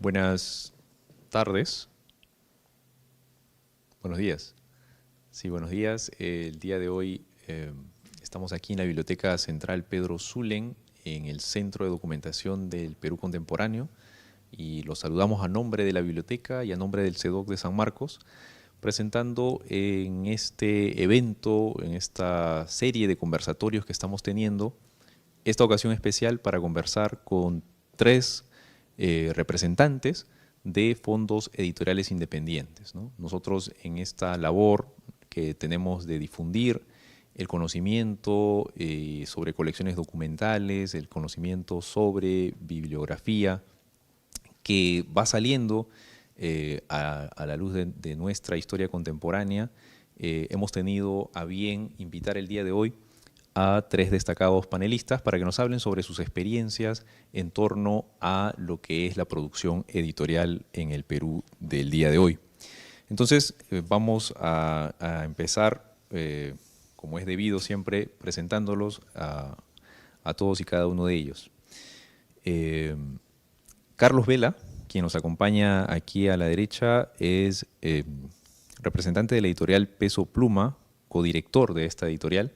Buenas tardes. Buenos días. Sí, buenos días. El día de hoy estamos aquí en la Biblioteca Central Pedro Zulem, en el Centro de Documentación del Perú Contemporáneo, y los saludamos a nombre de la biblioteca y a nombre del CEDOC de San Marcos, presentando en este evento, en esta serie de conversatorios que estamos teniendo, esta ocasión especial para conversar con tres representantes de fondos editoriales independientes, ¿no? Nosotros en esta labor que tenemos de difundir el conocimiento sobre colecciones documentales, el conocimiento sobre bibliografía que va saliendo a la luz de nuestra historia contemporánea, hemos tenido a bien invitar el día de hoy a tres destacados panelistas para que nos hablen sobre sus experiencias en torno a lo que es la producción editorial en el Perú del día de hoy. Entonces, vamos a empezar, como es debido siempre, presentándolos a todos y cada uno de ellos. Carlos Vela, quien nos acompaña aquí a la derecha, es representante de la editorial Peso Pluma, codirector de esta editorial,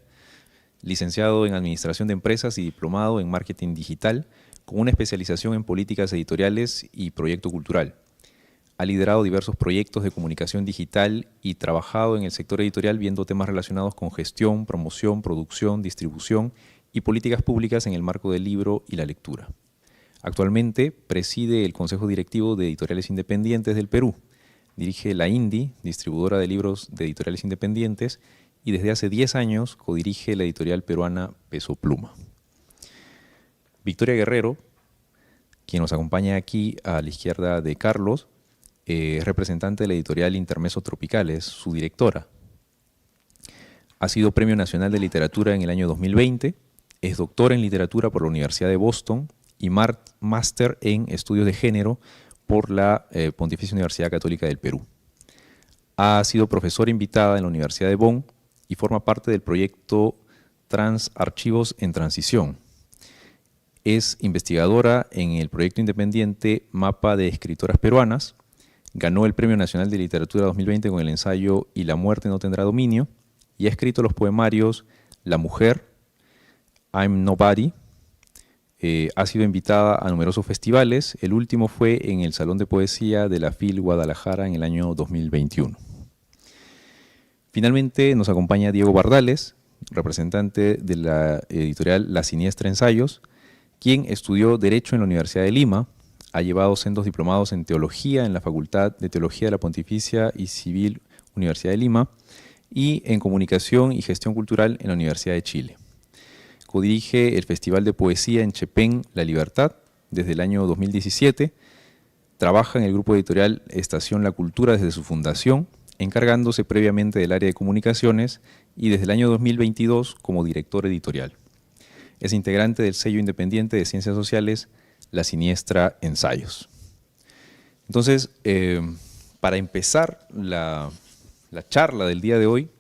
licenciado en Administración de Empresas y diplomado en Marketing Digital, con una especialización en políticas editoriales y proyecto cultural. Ha liderado diversos proyectos de comunicación digital y trabajado en el sector editorial viendo temas relacionados con gestión, promoción, producción, distribución y políticas públicas en el marco del libro y la lectura. Actualmente preside el Consejo Directivo de Editoriales Independientes del Perú. Dirige la INDI, distribuidora de libros de editoriales independientes, y desde hace 10 años codirige la editorial peruana Peso Pluma. Victoria Guerrero, quien nos acompaña aquí a la izquierda de Carlos, es representante de la editorial Intermeso Tropicales, su directora. Ha sido Premio Nacional de Literatura en el año 2020, es doctora en literatura por la Universidad de Boston y máster en estudios de género por la Pontificia Universidad Católica del Perú. Ha sido profesora invitada en la Universidad de Bonn y forma parte del proyecto Transarchivos en Transición. Es investigadora en el proyecto independiente Mapa de Escritoras Peruanas. Ganó el Premio Nacional de Literatura 2020 con el ensayo Y la muerte no tendrá dominio, y ha escrito los poemarios La mujer, I'm Nobody. Ha sido invitada a numerosos festivales. El último fue en el Salón de Poesía de la FIL Guadalajara en el año 2021. Finalmente nos acompaña Diego Bardales, representante de la editorial La Siniestra Ensayos, quien estudió Derecho en la Universidad de Lima, ha llevado sendos diplomados en Teología en la Facultad de Teología de la Pontificia y Civil Universidad de Lima y en Comunicación y Gestión Cultural en la Universidad de Chile. Codirige el Festival de Poesía en Chepén, La Libertad, desde el año 2017, trabaja en el grupo editorial Estación La Cultura desde su fundación, encargándose previamente del área de comunicaciones y desde el año 2022 como director editorial. Es integrante del sello independiente de Ciencias Sociales La Siniestra Ensayos. Entonces, para empezar la charla del día de hoy,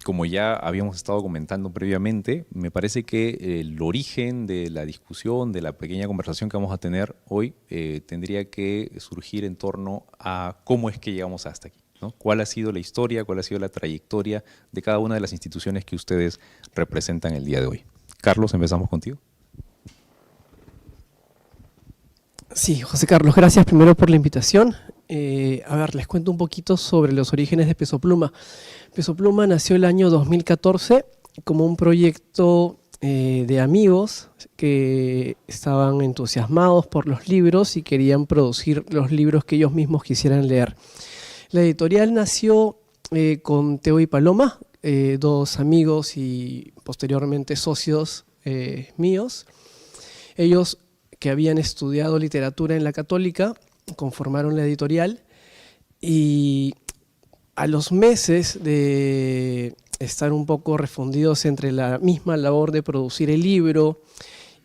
como ya habíamos estado comentando previamente, me parece que el origen de la discusión, de la pequeña conversación que vamos a tener hoy, tendría que surgir en torno a cómo es que llegamos hasta aquí, ¿no? ¿Cuál ha sido la historia, cuál ha sido la trayectoria de cada una de las instituciones que ustedes representan el día de hoy? Carlos, empezamos contigo. Sí, José Carlos, gracias primero por la invitación. A ver, les cuento un poquito sobre los orígenes de Peso Pluma. Peso Pluma nació el año 2014 como un proyecto de amigos que estaban entusiasmados por los libros y querían producir los libros que ellos mismos quisieran leer. La editorial nació con Teo y Paloma, dos amigos y posteriormente socios míos. Ellos, que habían estudiado literatura en la Católica, conformaron la editorial y a los meses de estar un poco refundidos entre la misma labor de producir el libro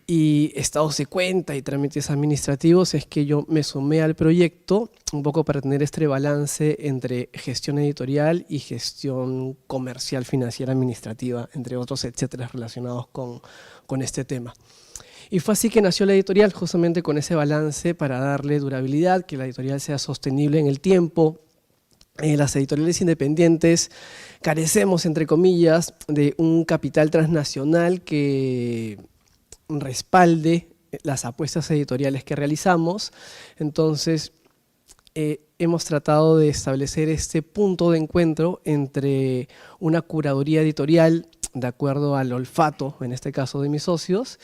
y estados de cuenta y trámites administrativos, es que yo me sumé al proyecto un poco para tener este balance entre gestión editorial y gestión comercial, financiera, administrativa, entre otros, etcétera, relacionados con este tema. Y fue así que nació la editorial, justamente con ese balance para darle durabilidad, que la editorial sea sostenible en el tiempo. Las editoriales independientes carecemos, entre comillas, de un capital transnacional que respalde las apuestas editoriales que realizamos. Entonces, hemos tratado de establecer este punto de encuentro entre una curaduría editorial de acuerdo al olfato, en este caso de mis socios,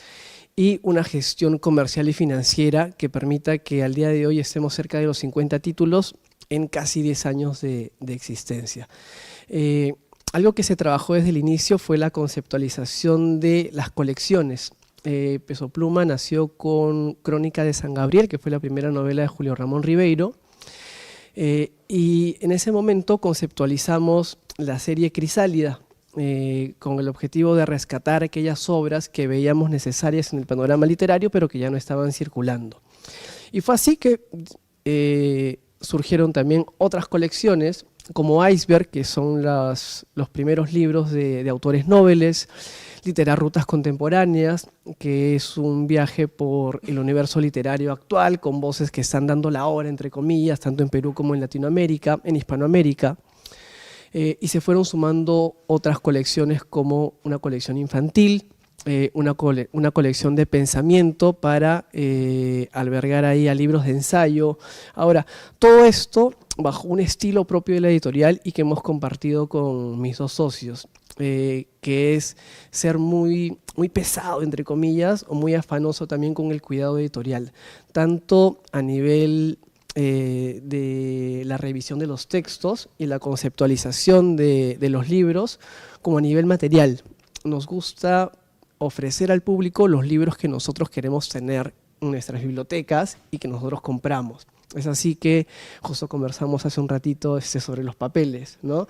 y una gestión comercial y financiera que permita que al día de hoy estemos cerca de los 50 títulos en casi 10 años de existencia. Algo que se trabajó desde el inicio fue la conceptualización de las colecciones. Peso Pluma nació con Crónica de San Gabriel, que fue la primera novela de Julio Ramón Ribeiro, y en ese momento conceptualizamos la serie Crisálida, con el objetivo de rescatar aquellas obras que veíamos necesarias en el panorama literario, pero que ya no estaban circulando. Y fue así que surgieron también otras colecciones, como Iceberg, que son los primeros libros de autores noveles, Literarrutas Contemporáneas, que es un viaje por el universo literario actual, con voces que están dando la hora, entre comillas, tanto en Perú como en Latinoamérica, en Hispanoamérica. Y se fueron sumando otras colecciones como una colección infantil, una colección de pensamiento para albergar ahí a libros de ensayo. Ahora, todo esto bajo un estilo propio de la editorial y que hemos compartido con mis dos socios, que es ser muy pesado, entre comillas, o muy afanoso también con el cuidado editorial, tanto a nivel de la revisión de los textos y la conceptualización de los libros, como a nivel material. Nos gusta ofrecer al público los libros que nosotros queremos tener en nuestras bibliotecas y que nosotros compramos. Es así que justo conversamos hace un ratito sobre los papeles, ¿no?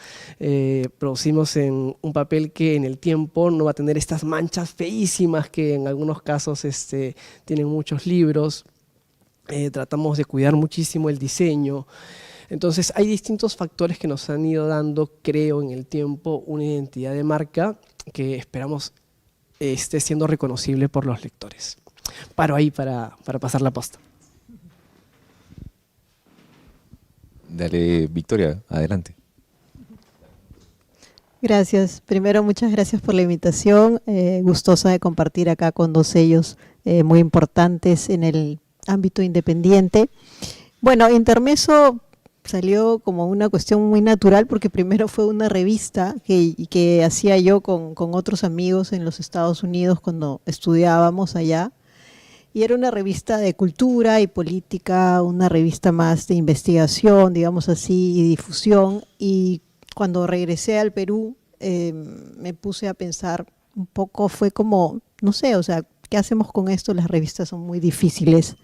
Producimos en un papel que en el tiempo no va a tener estas manchas feísimas que en algunos casos tienen muchos libros. Tratamos de cuidar muchísimo el diseño. Entonces hay distintos factores que nos han ido dando, creo, en el tiempo una identidad de marca que esperamos esté siendo reconocible por los lectores. Paro ahí para pasar la posta. Dale, Victoria, adelante. Gracias. Primero, muchas gracias por la invitación. Gustosa de compartir acá con dos sellos muy importantes en el ámbito independiente. Bueno, Intermeso salió como una cuestión muy natural porque primero fue una revista que hacía yo con otros amigos en los Estados Unidos cuando estudiábamos allá. Y era una revista de cultura y política, una revista más de investigación, digamos así, y difusión. Y cuando regresé al Perú, me puse a pensar un poco, fue como, no sé, o sea, ¿qué hacemos con esto? Las revistas son muy difíciles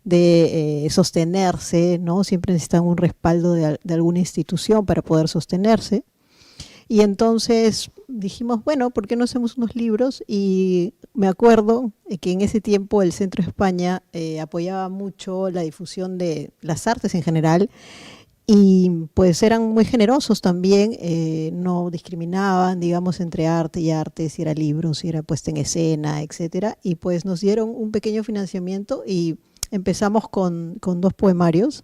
de sostenerse, ¿no? Siempre necesitan un respaldo de alguna institución para poder sostenerse. Y entonces dijimos, bueno, ¿por qué no hacemos unos libros? Y me acuerdo que en ese tiempo el Centro España apoyaba mucho la difusión de las artes en general y pues eran muy generosos también, no discriminaban, digamos, entre arte y arte, si era libros, si era puesta en escena, etcétera. Y pues nos dieron un pequeño financiamiento y empezamos con 2 poemarios.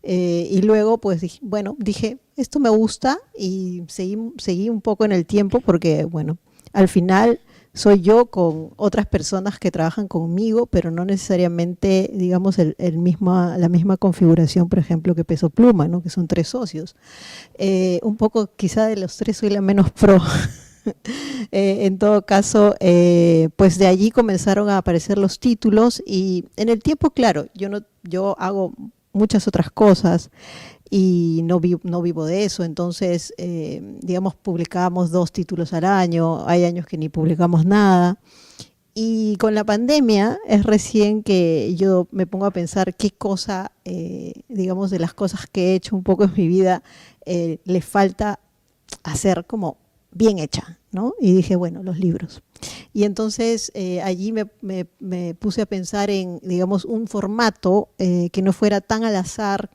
Y luego pues dije, esto me gusta y seguí un poco en el tiempo porque bueno, al final soy yo con otras personas que trabajan conmigo, pero no necesariamente digamos la misma configuración, por ejemplo, que Peso Pluma, ¿no? Que son 3 socios. Un poco quizá de los 3 soy la menos pro. En todo caso, pues de allí comenzaron a aparecer los títulos y en el tiempo, claro, yo hago muchas otras cosas y no vivo de eso, entonces digamos publicábamos 2 títulos al año, hay años que ni publicamos nada y con la pandemia es recién que yo me pongo a pensar qué cosa, digamos de las cosas que he hecho un poco en mi vida, le falta hacer como bien hecha, ¿no? Y dije, bueno, los libros. Y entonces allí me puse a pensar en, digamos, un formato que no fuera tan al azar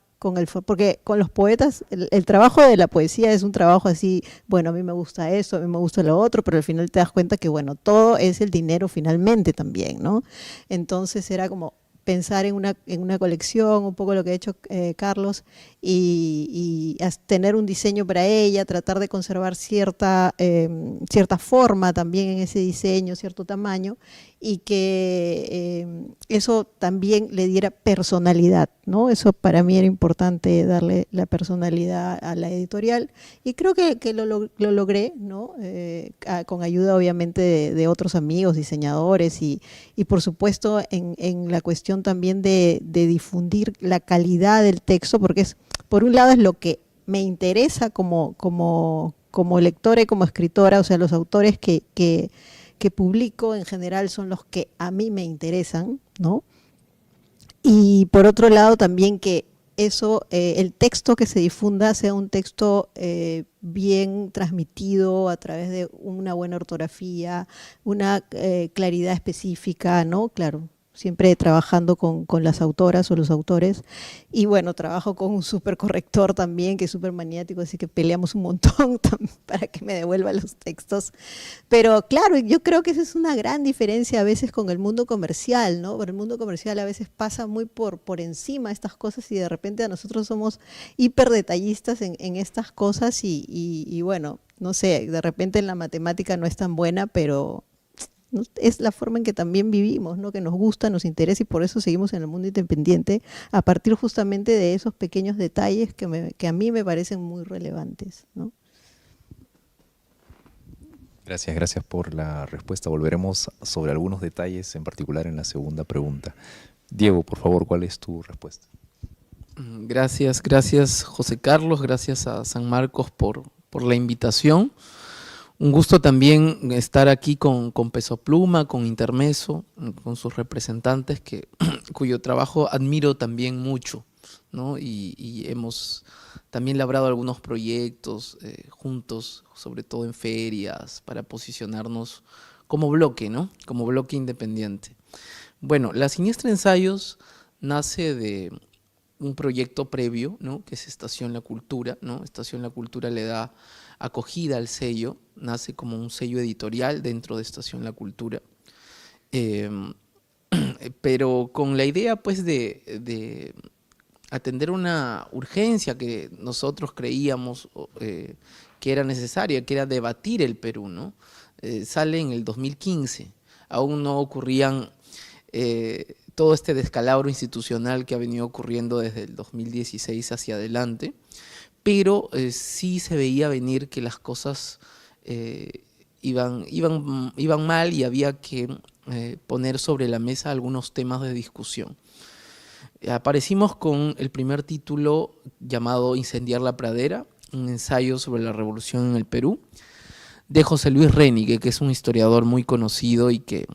porque con los poetas el trabajo de la poesía es un trabajo así, bueno, a mí me gusta eso, a mí me gusta lo otro, pero al final te das cuenta que, bueno, todo es el dinero finalmente también, ¿no? Entonces era como pensar en una colección, un poco lo que ha hecho Carlos, y tener un diseño para ella, tratar de conservar cierta forma también en ese diseño, cierto tamaño, y que eso también le diera personalidad, ¿no? Eso para mí era importante, darle la personalidad a la editorial, y creo que lo logré, ¿no? Con ayuda obviamente de otros amigos, diseñadores, y por supuesto en la cuestión también de difundir la calidad del texto, porque por un lado es lo que me interesa como lectora y como escritora, o sea, los autores que publico en general son los que a mí me interesan, ¿no? Y por otro lado también que eso, el texto que se difunda sea un texto bien transmitido a través de una buena ortografía, una claridad específica, ¿no? Claro, siempre trabajando con las autoras o los autores. Y bueno, trabajo con un súper corrector también, que es súper maniático, así que peleamos un montón para que me devuelva los textos. Pero claro, yo creo que esa es una gran diferencia a veces con el mundo comercial, ¿no? Porque el mundo comercial a veces pasa muy por encima de estas cosas, y de repente a nosotros somos hiper detallistas en estas cosas, y bueno, no sé, de repente en la matemática no es tan buena, pero es la forma en que también vivimos, ¿no? Que nos gusta, nos interesa, y por eso seguimos en el mundo independiente, a partir justamente de esos pequeños detalles que a mí me parecen muy relevantes, ¿no? Gracias por la respuesta. Volveremos sobre algunos detalles, en particular en la segunda pregunta. Diego, por favor, ¿cuál es tu respuesta? Gracias José Carlos, gracias a San Marcos por la invitación. Un gusto también estar aquí con Peso Pluma, con Intermeso, con sus representantes, cuyo trabajo admiro también mucho, ¿no? Y hemos también labrado algunos proyectos juntos, sobre todo en ferias, para posicionarnos como bloque, ¿no? Como bloque independiente. Bueno, La Siniestra Ensayos nace de un proyecto previo, ¿no? Que es Estación La Cultura, ¿no? Estación La Cultura le da acogida al sello, nace como un sello editorial dentro de Estación La Cultura, pero con la idea pues de atender una urgencia que nosotros creíamos que era necesaria, que era debatir el Perú, ¿no? Sale en el 2015, aún no ocurrían todo este descalabro institucional que ha venido ocurriendo desde el 2016 hacia adelante, pero sí se veía venir que las cosas iban mal, y había que poner sobre la mesa algunos temas de discusión. Aparecimos con el primer título llamado Incendiar la Pradera, un ensayo sobre la revolución en el Perú, de José Luis Renique, que es un historiador muy conocido y que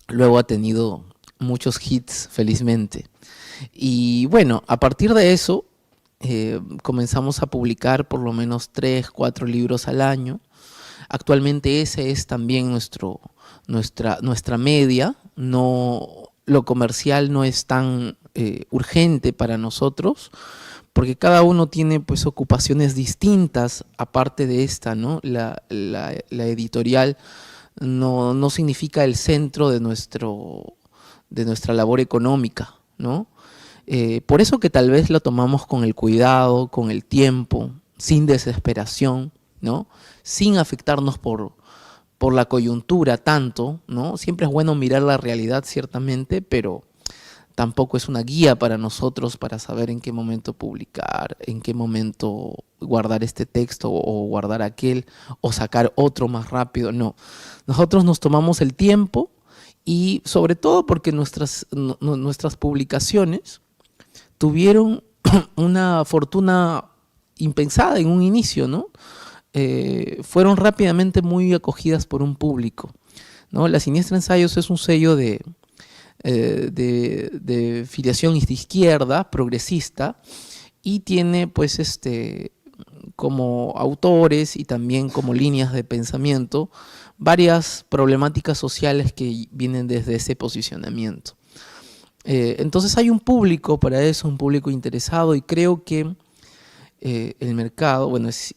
luego ha tenido muchos hits, felizmente. Y bueno, a partir de eso comenzamos a publicar por lo menos 3, 4 libros al año. Actualmente ese es también nuestra media. No, lo comercial no es tan urgente para nosotros, porque cada uno tiene pues ocupaciones distintas aparte de esta, ¿no? La editorial no significa el centro de nuestra labor económica, ¿no? Por eso que tal vez lo tomamos con el cuidado, con el tiempo, sin desesperación, ¿no? Sin afectarnos por la coyuntura tanto, ¿no? Siempre es bueno mirar la realidad, ciertamente, pero tampoco es una guía para nosotros para saber en qué momento publicar, en qué momento guardar este texto o guardar aquel, o sacar otro más rápido. No, nosotros nos tomamos el tiempo, y sobre todo porque nuestras publicaciones tuvieron una fortuna impensada en un inicio, ¿no? Fueron rápidamente muy acogidas por un público, ¿no? La Siniestra Ensayos es un sello de filiación de izquierda, progresista, y tiene pues como autores y también como líneas de pensamiento varias problemáticas sociales que vienen desde ese posicionamiento. Entonces hay un público para eso, un público interesado, y creo que el mercado, bueno, es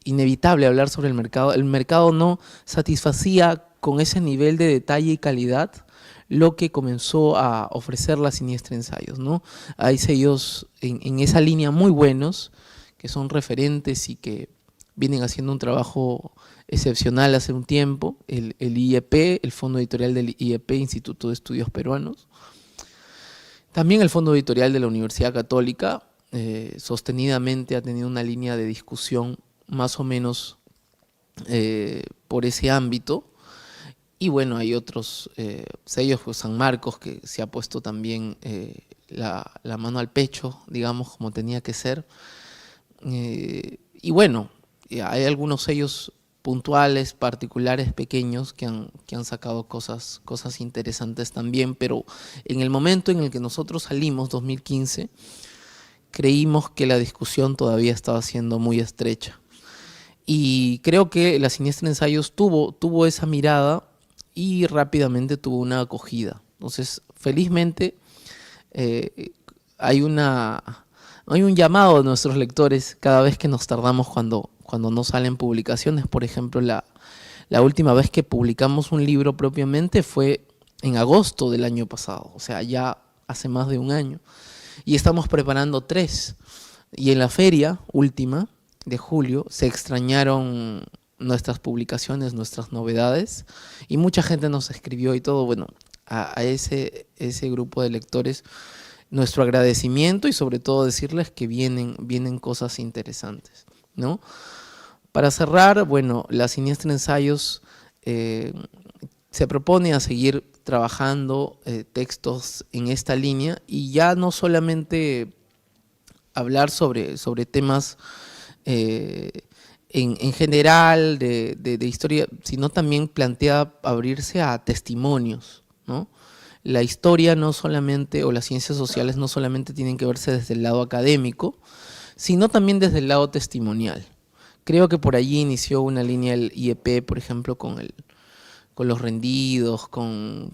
inevitable hablar sobre el mercado no satisfacía con ese nivel de detalle y calidad lo que comenzó a ofrecer la Siniestra Ensayos, ¿no? Hay sellos en esa línea muy buenos, que son referentes y que vienen haciendo un trabajo excepcional hace un tiempo, el IEP, el Fondo Editorial del IEP, Instituto de Estudios Peruanos, también el Fondo Editorial de la Universidad Católica, sostenidamente ha tenido una línea de discusión más o menos por ese ámbito. Y bueno, hay otros sellos, pues San Marcos, que se ha puesto también la mano al pecho, digamos, como tenía que ser. Y bueno, hay algunos sellos puntuales, particulares, pequeños, que han sacado cosas interesantes también, pero en el momento en el que nosotros salimos, 2015, creímos que la discusión todavía estaba siendo muy estrecha. Y creo que la Siniestra Ensayos tuvo esa mirada y rápidamente tuvo una acogida. Entonces, felizmente, hay un llamado de nuestros lectores cada vez que nos tardamos cuando no salen publicaciones. Por ejemplo, la última vez que publicamos un libro propiamente fue en agosto del año pasado, o sea, ya hace más de un año. Y estamos preparando 3. Y en la feria última de julio se extrañaron nuestras publicaciones, nuestras novedades, y mucha gente nos escribió y todo. Bueno, a ese grupo de lectores nuestro agradecimiento, y sobre todo decirles que vienen cosas interesantes, ¿no? Para cerrar, bueno, la Siniestra Ensayos se propone a seguir trabajando textos en esta línea, y ya no solamente hablar sobre temas en general de historia, sino también plantea abrirse a testimonios, ¿no? La historia no solamente, o las ciencias sociales no solamente tienen que verse desde el lado académico, sino también desde el lado testimonial. Creo que por allí inició una línea el IEP, por ejemplo, con los rendidos, con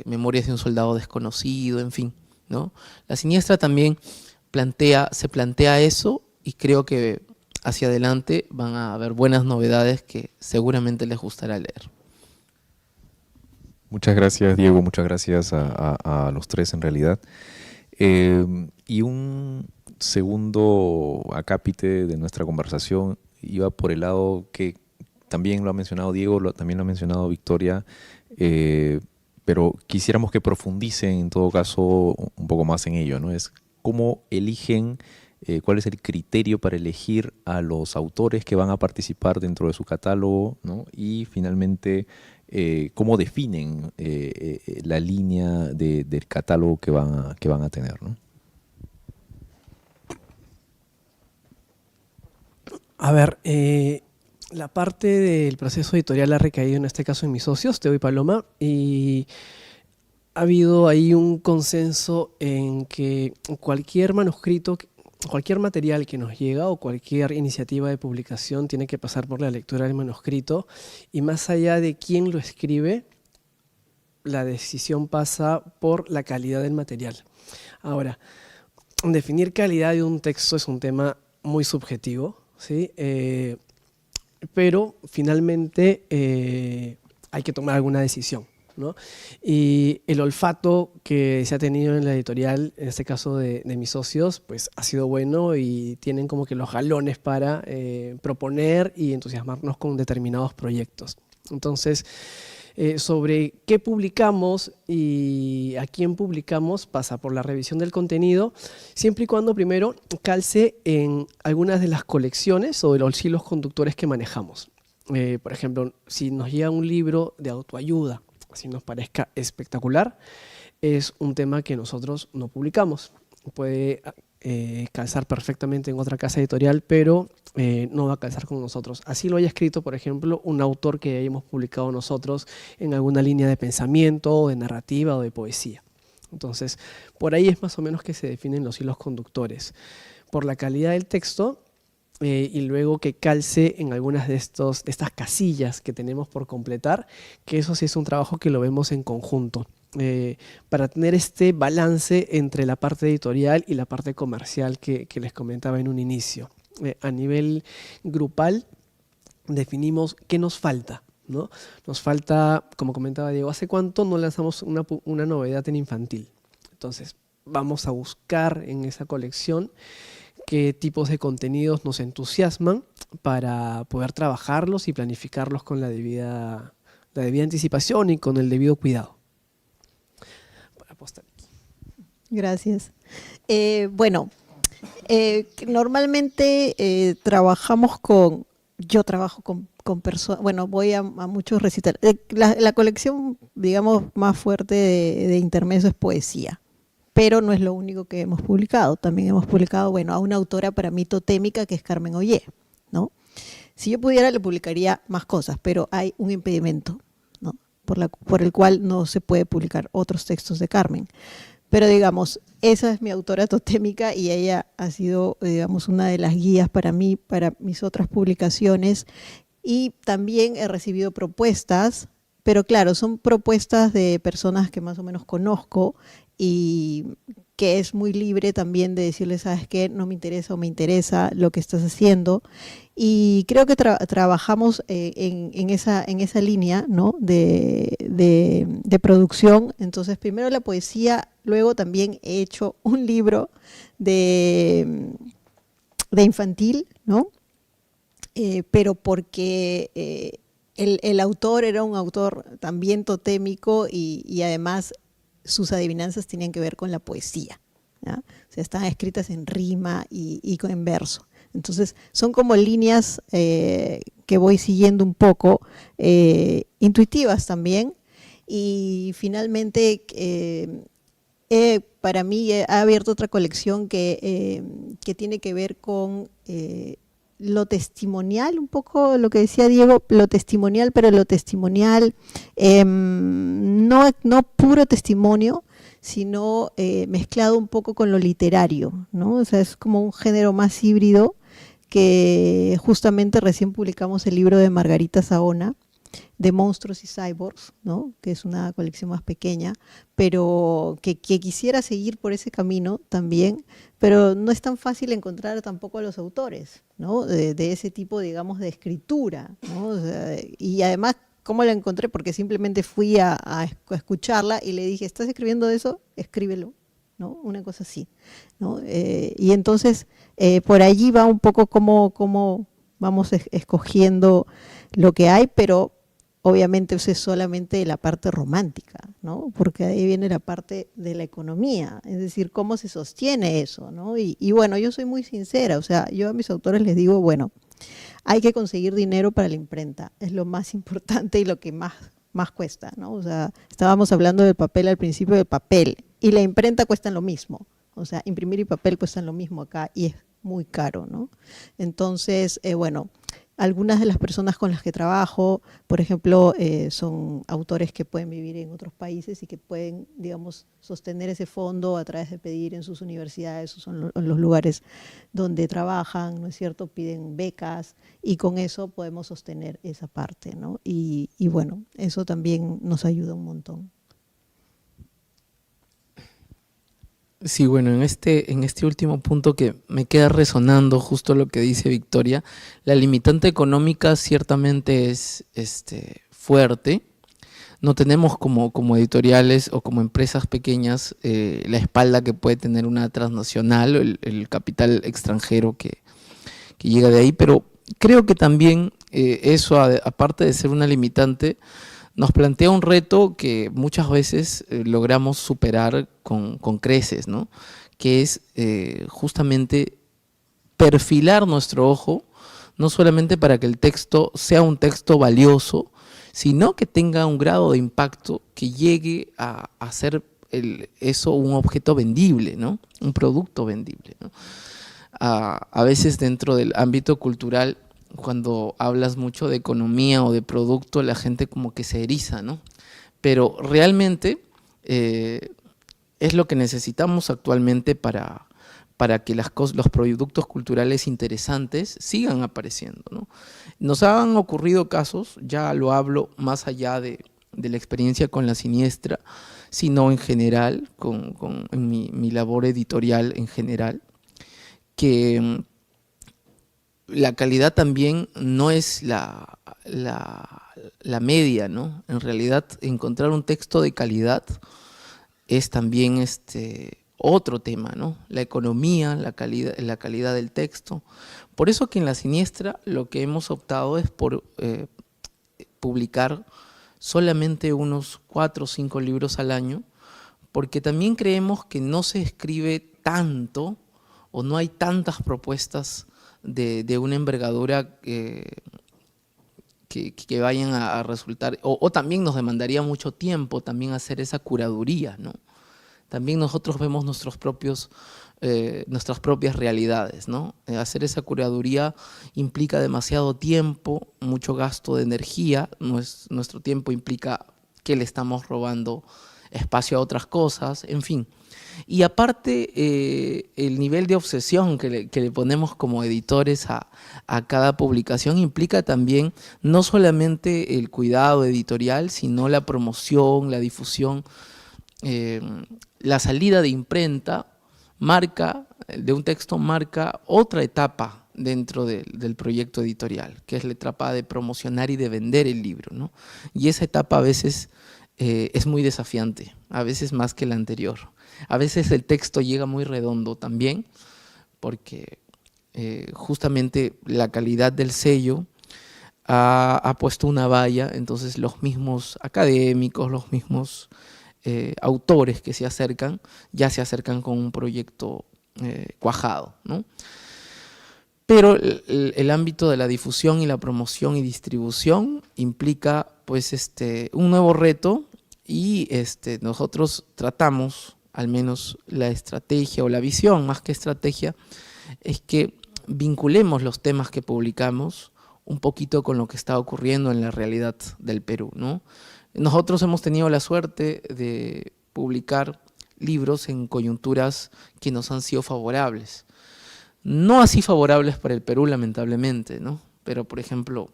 Memorias de un soldado desconocido, en fin, ¿no? La Siniestra también se plantea eso, y creo que hacia adelante van a haber buenas novedades que seguramente les gustará leer. Muchas gracias, Diego. Muchas gracias a los tres, en realidad. Y un segundo acápite de nuestra conversación iba por el lado que también lo ha mencionado Diego, también lo ha mencionado Victoria, pero quisiéramos que profundicen en todo caso un poco más en ello, ¿no? Es cómo eligen, cuál es el criterio para elegir a los autores que van a participar dentro de su catálogo, ¿no? Y finalmente, cómo definen la línea del catálogo que van a tener, ¿no? A ver, la parte del proceso editorial ha recaído en este caso en mis socios, Teo y Paloma, y ha habido ahí un consenso en que cualquier manuscrito, cualquier material que nos llega o cualquier iniciativa de publicación tiene que pasar por la lectura del manuscrito, y más allá de quién lo escribe, la decisión pasa por la calidad del material. Ahora, definir calidad de un texto es un tema muy subjetivo, ¿sí? Pero finalmente hay que tomar alguna decisión, ¿no? Y el olfato que se ha tenido en la editorial, en este caso de mis socios, pues ha sido bueno, y tienen como que los galones para proponer y entusiasmarnos con determinados proyectos. Entonces, sobre qué publicamos y a quién publicamos pasa por la revisión del contenido, siempre y cuando primero calce en algunas de las colecciones o de los hilos conductores que manejamos. Por ejemplo, si nos llega un libro de autoayuda, si nos parezca espectacular, es un tema que nosotros no publicamos. Puede calzar perfectamente en otra casa editorial, pero no va a calzar con nosotros. Así lo haya escrito, por ejemplo, un autor que hayamos publicado nosotros en alguna línea de pensamiento, de narrativa o de poesía. Entonces, por ahí es más o menos que se definen los hilos conductores. Por la calidad del texto y luego que calce en algunas de estas casillas que tenemos por completar, que eso sí es un trabajo que lo vemos en conjunto, para tener este balance entre la parte editorial y la parte comercial que les comentaba en un inicio. A nivel grupal definimos qué nos falta, ¿no? Nos falta, como comentaba Diego, ¿hace cuánto no lanzamos una novedad en infantil? Entonces vamos a buscar en esa colección qué tipos de contenidos nos entusiasman para poder trabajarlos y planificarlos con la debida anticipación y con el debido cuidado. Para apostar. Gracias. Normalmente yo trabajo con personas, bueno, voy a muchos recitales. La colección, digamos, más fuerte de Intermezzo es poesía. Pero no es lo único que hemos publicado. También hemos publicado, a una autora para mí totémica que es Carmen Ollé, ¿no? Si yo pudiera, le publicaría más cosas, pero hay un impedimento, ¿no? Por el cual no se puede publicar otros textos de Carmen. Pero digamos, esa es mi autora totémica y ella ha sido, digamos, una de las guías para mí, para mis otras publicaciones. Y también he recibido propuestas, pero claro, son propuestas de personas que más o menos conozco y que es muy libre también de decirles, ¿sabes qué? No me interesa o me interesa lo que estás haciendo. Y creo que trabajamos en esa línea, ¿no? de producción. Entonces, primero la poesía, luego también he hecho un libro de infantil, ¿no? Pero porque el autor era un autor también totémico y además sus adivinanzas tenían que ver con la poesía, ¿ya? O sea, estaban escritas en rima y en verso. Entonces, son como líneas que voy siguiendo un poco, intuitivas también. Y finalmente, para mí, ha abierto otra colección que tiene que ver con lo testimonial, un poco lo que decía Diego, lo testimonial, pero lo testimonial no puro testimonio, sino mezclado un poco con lo literario, ¿no? O sea, es como un género más híbrido que justamente recién publicamos el libro de Margarita Saona, de Monstruos y Cyborgs, ¿no? Que es una colección más pequeña, pero que quisiera seguir por ese camino también, pero no es tan fácil encontrar tampoco a los autores, ¿no? De ese tipo, digamos, de escritura, ¿no? O sea, y además, ¿cómo la encontré? Porque simplemente fui a escucharla y le dije, ¿estás escribiendo eso? Escríbelo, ¿no? Una cosa así, ¿no? Y entonces, por allí va un poco cómo vamos escogiendo lo que hay, pero obviamente es solamente la parte romántica, ¿no? Porque ahí viene la parte de la economía, es decir, cómo se sostiene eso, ¿no? Y bueno, yo soy muy sincera, o sea, yo a mis autores les digo, bueno, hay que conseguir dinero para la imprenta, es lo más importante y lo que más cuesta, ¿no? O sea, estábamos hablando del papel al principio, del papel, y la imprenta cuesta lo mismo, o sea, imprimir y papel cuestan lo mismo acá y es muy caro, ¿no? Entonces, bueno, algunas de las personas con las que trabajo, por ejemplo, son autores que pueden vivir en otros países y que pueden, digamos, sostener ese fondo a través de pedir en sus universidades o en los lugares donde trabajan, ¿no es cierto? Piden becas y con eso podemos sostener esa parte, ¿no? Y bueno, eso también nos ayuda un montón. Sí, bueno, en este último punto que me queda resonando justo lo que dice Victoria, la limitante económica ciertamente es fuerte. No tenemos como editoriales o como empresas pequeñas la espalda que puede tener una transnacional o el capital extranjero que llega de ahí, pero creo que también eso, aparte de ser una limitante, nos plantea un reto que muchas veces logramos superar con creces, ¿no? Que es justamente perfilar nuestro ojo, no solamente para que el texto sea un texto valioso, sino que tenga un grado de impacto que llegue a hacer eso un objeto vendible, ¿no? Un producto vendible, ¿no? A veces dentro del ámbito cultural, cuando hablas mucho de economía o de producto, la gente como que se eriza, ¿no? Pero realmente es lo que necesitamos actualmente para para que los productos culturales interesantes sigan apareciendo, ¿no? Nos han ocurrido casos, ya lo hablo más allá de la experiencia con La Siniestra, sino en general, en mi labor editorial en general, que la calidad también no es la media, ¿no? En realidad, encontrar un texto de calidad es también otro tema, ¿no? La economía, la calidad del texto. Por eso que en La Siniestra lo que hemos optado es por publicar solamente unos 4 o 5 libros al año, porque también creemos que no se escribe tanto o no hay tantas propuestas de una envergadura que vayan a resultar, o también nos demandaría mucho tiempo también hacer esa curaduría, ¿no? También nosotros vemos nuestras propias realidades, ¿no? Hacer esa curaduría implica demasiado tiempo, mucho gasto de energía, nuestro tiempo implica que le estamos robando espacio a otras cosas, en fin. Y aparte, el nivel de obsesión que le ponemos como editores a cada publicación implica también no solamente el cuidado editorial, sino la promoción, la difusión. La salida de imprenta de un texto marca otra etapa dentro del proyecto editorial, que es la etapa de promocionar y de vender el libro, ¿no? Y esa etapa a veces es muy desafiante, a veces más que la anterior. A veces el texto llega muy redondo también, porque justamente la calidad del sello ha puesto una valla, entonces los mismos académicos, los mismos autores que ya se acercan con un proyecto cuajado, ¿no? Pero el ámbito de la difusión y la promoción y distribución implica pues un nuevo reto y nosotros tratamos, al menos la estrategia o la visión, más que estrategia, es que vinculemos los temas que publicamos un poquito con lo que está ocurriendo en la realidad del Perú, ¿no? Nosotros hemos tenido la suerte de publicar libros en coyunturas que nos han sido favorables. No así favorables para el Perú, lamentablemente, ¿no? Pero, por ejemplo,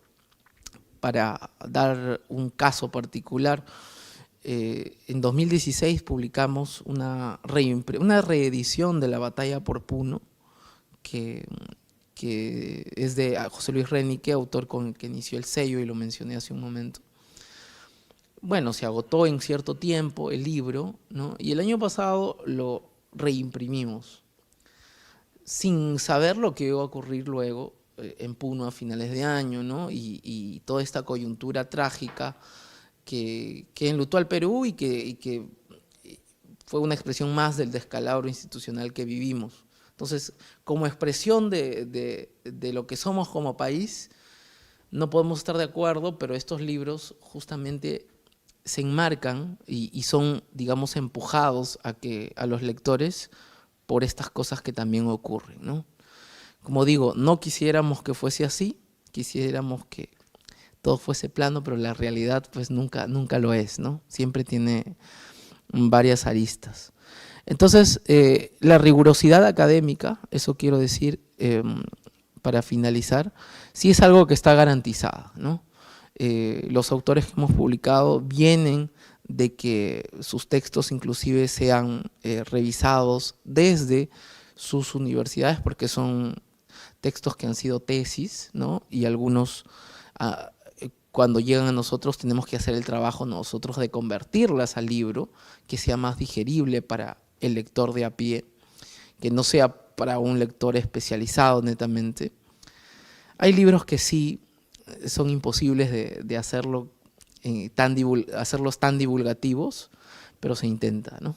para dar un caso particular, en 2016 publicamos una reedición de La Batalla por Puno, que es de José Luis Renique, autor con el que inició el sello y lo mencioné hace un momento. Bueno, se agotó en cierto tiempo el libro, ¿no? Y el año pasado lo reimprimimos, sin saber lo que iba a ocurrir luego en Puno a finales de año, ¿no? Y toda esta coyuntura trágica que enlutó al Perú y que fue una expresión más del descalabro institucional que vivimos. Entonces, como expresión de lo que somos como país, no podemos estar de acuerdo, pero estos libros justamente se enmarcan y son, digamos, empujados a los lectores por estas cosas que también ocurren, ¿no? Como digo, no quisiéramos que fuese así, quisiéramos que todo fuese plano, pero la realidad pues nunca lo es, ¿no? Siempre tiene varias aristas. Entonces, la rigurosidad académica, eso quiero decir para finalizar, sí es algo que está garantizada, ¿no? Los autores que hemos publicado vienen de que sus textos inclusive sean revisados desde sus universidades, porque son textos que han sido tesis, ¿no? Y algunos, cuando llegan a nosotros, tenemos que hacer el trabajo nosotros de convertirlas al libro, que sea más digerible para el lector de a pie, que no sea para un lector especializado netamente. Hay libros que sí son imposibles de hacerlos tan divulgativos, pero se intenta, ¿no?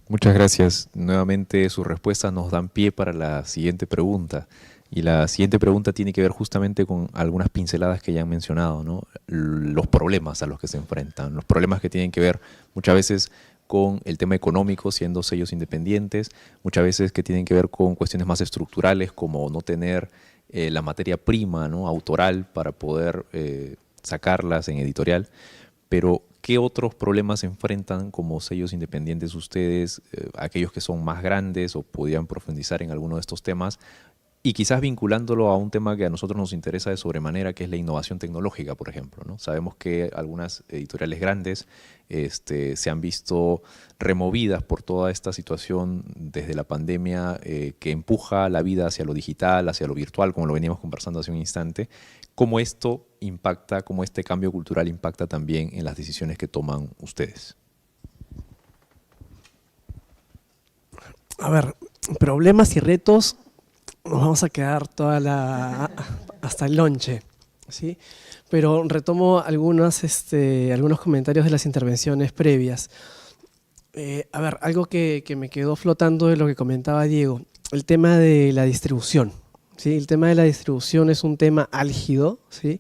Muchas gracias. Nuevamente sus respuestas nos dan pie para la siguiente pregunta. Y la siguiente pregunta tiene que ver justamente con algunas pinceladas que ya han mencionado, ¿no? Los problemas a los que se enfrentan, los problemas que tienen que ver muchas veces con el tema económico, siendo sellos independientes, muchas veces que tienen que ver con cuestiones más estructurales, como no tener la materia prima, ¿no?, autoral para poder sacarlas en editorial. Pero, ¿qué otros problemas enfrentan como sellos independientes ustedes, aquellos que son más grandes o podrían profundizar en alguno de estos temas? Y quizás vinculándolo a un tema que a nosotros nos interesa de sobremanera, que es la innovación tecnológica, por ejemplo, ¿no? Sabemos que algunas editoriales grandes se han visto removidas por toda esta situación desde la pandemia que empuja la vida hacia lo digital, hacia lo virtual, como lo veníamos conversando hace un instante. ¿Cómo esto impacta, cómo este cambio cultural impacta también en las decisiones que toman ustedes? A ver, problemas y retos, nos vamos a quedar hasta el lonche, ¿sí? Pero retomo algunos comentarios de las intervenciones previas. A ver, algo que me quedó flotando de lo que comentaba Diego, el tema de la distribución, ¿sí? El tema de la distribución es un tema álgido, ¿sí?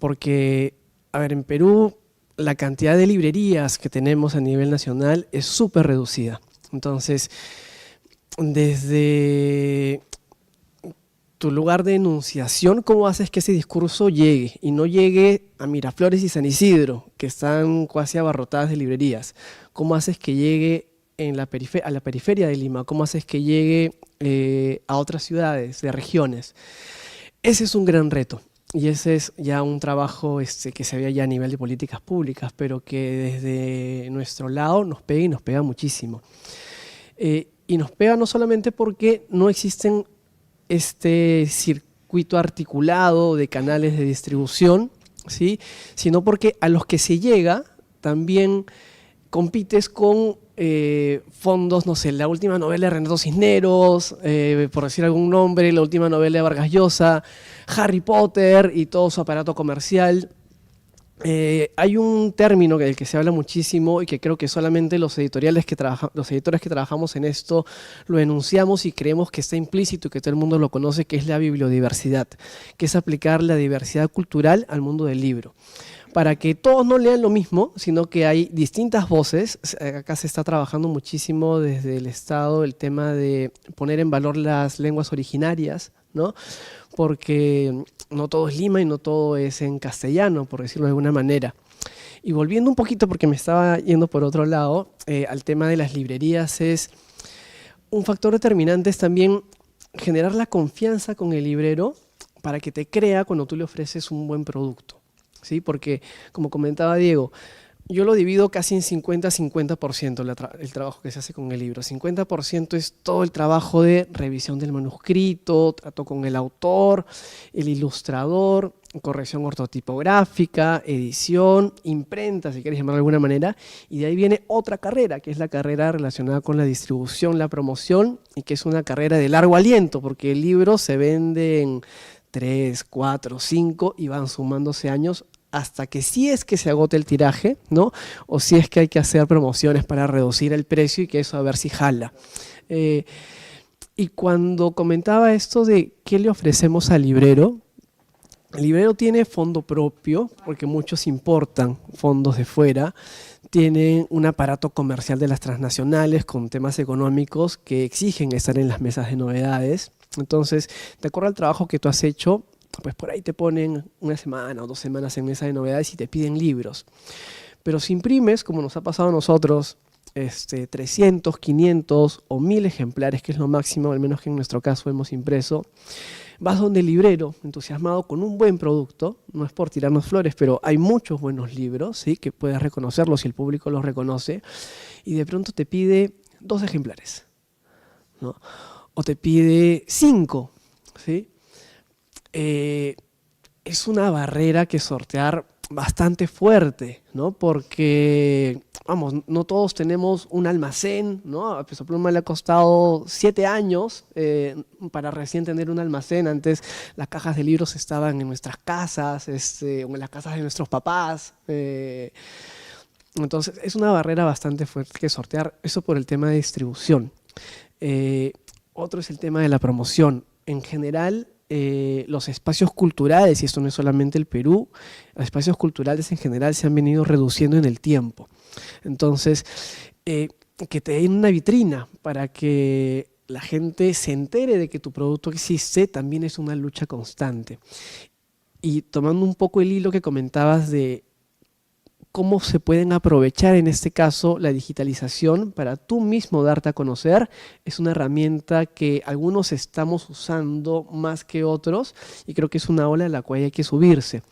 Porque, a ver, en Perú la cantidad de librerías que tenemos a nivel nacional es súper reducida. Entonces, desde tu lugar de enunciación, ¿cómo haces que ese discurso llegue? Y no llegue a Miraflores y San Isidro, que están casi abarrotadas de librerías. ¿Cómo haces que llegue a la periferia de Lima? ¿Cómo haces que llegue a otras ciudades, de regiones? Ese es un gran reto. Y ese es ya un trabajo que se ve ya a nivel de políticas públicas, pero que desde nuestro lado nos pega y nos pega muchísimo. Y nos pega no solamente porque no existen este circuito articulado de canales de distribución, ¿sí? Sino porque a los que se llega también compites con fondos, no sé, la última novela de Renato Cisneros, por decir algún nombre, la última novela de Vargas Llosa, Harry Potter y todo su aparato comercial. Hay un término del que se habla muchísimo y que creo que solamente los editores que trabajamos en esto lo enunciamos y creemos que está implícito y que todo el mundo lo conoce, que es la bibliodiversidad, que es aplicar la diversidad cultural al mundo del libro. Para que todos no lean lo mismo, sino que hay distintas voces. Acá se está trabajando muchísimo desde el Estado el tema de poner en valor las lenguas originarias, ¿no? Porque no todo es Lima y no todo es en castellano, por decirlo de alguna manera. Y volviendo un poquito, porque me estaba yendo por otro lado, al tema de las librerías, es un factor determinante es también generar la confianza con el librero para que te crea cuando tú le ofreces un buen producto, ¿sí? Porque, como comentaba Diego, yo lo divido casi en 50-50% el trabajo que se hace con el libro. 50% es todo el trabajo de revisión del manuscrito, trato con el autor, el ilustrador, corrección ortotipográfica, edición, imprenta, si quieres llamarlo de alguna manera. Y de ahí viene otra carrera, que es la carrera relacionada con la distribución, la promoción, y que es una carrera de largo aliento, porque el libro se vende en 3, 4, 5 y van sumándose años hasta que si es que se agote el tiraje, ¿no? O si es que hay que hacer promociones para reducir el precio y que eso a ver si jala. Y cuando comentaba esto de qué le ofrecemos al librero, el librero tiene fondo propio, porque muchos importan fondos de fuera, tienen un aparato comercial de las transnacionales con temas económicos que exigen estar en las mesas de novedades. Entonces, de acuerdo al trabajo que tú has hecho, pues por ahí te ponen 1 semana o 2 semanas en mesa de novedades y te piden libros. Pero si imprimes, como nos ha pasado a nosotros, 300, 500 o 1000 ejemplares, que es lo máximo, al menos que en nuestro caso hemos impreso, vas donde el librero, entusiasmado con un buen producto, no es por tirarnos flores, pero hay muchos buenos libros, ¿sí? Que puedes reconocerlos si el público los reconoce, y de pronto te pide 2 ejemplares, ¿no? O te pide 5, ¿sí? Es una barrera que sortear bastante fuerte, ¿no? Porque, vamos, no todos tenemos un almacén, ¿no? A Peso Pluma le ha costado 7 años para recién tener un almacén. Antes las cajas de libros estaban en nuestras casas, o en las casas de nuestros papás. Entonces, es una barrera bastante fuerte que sortear, eso por el tema de distribución. Otro es el tema de la promoción. En general, los espacios culturales, y esto no es solamente el Perú, los espacios culturales en general se han venido reduciendo en el tiempo. Entonces, que te den una vitrina para que la gente se entere de que tu producto existe, también es una lucha constante. Y tomando un poco el hilo que comentabas de cómo se pueden aprovechar en este caso la digitalización para tú mismo darte a conocer. Es una herramienta que algunos estamos usando más que otros y creo que es una ola a la cual hay que subirse.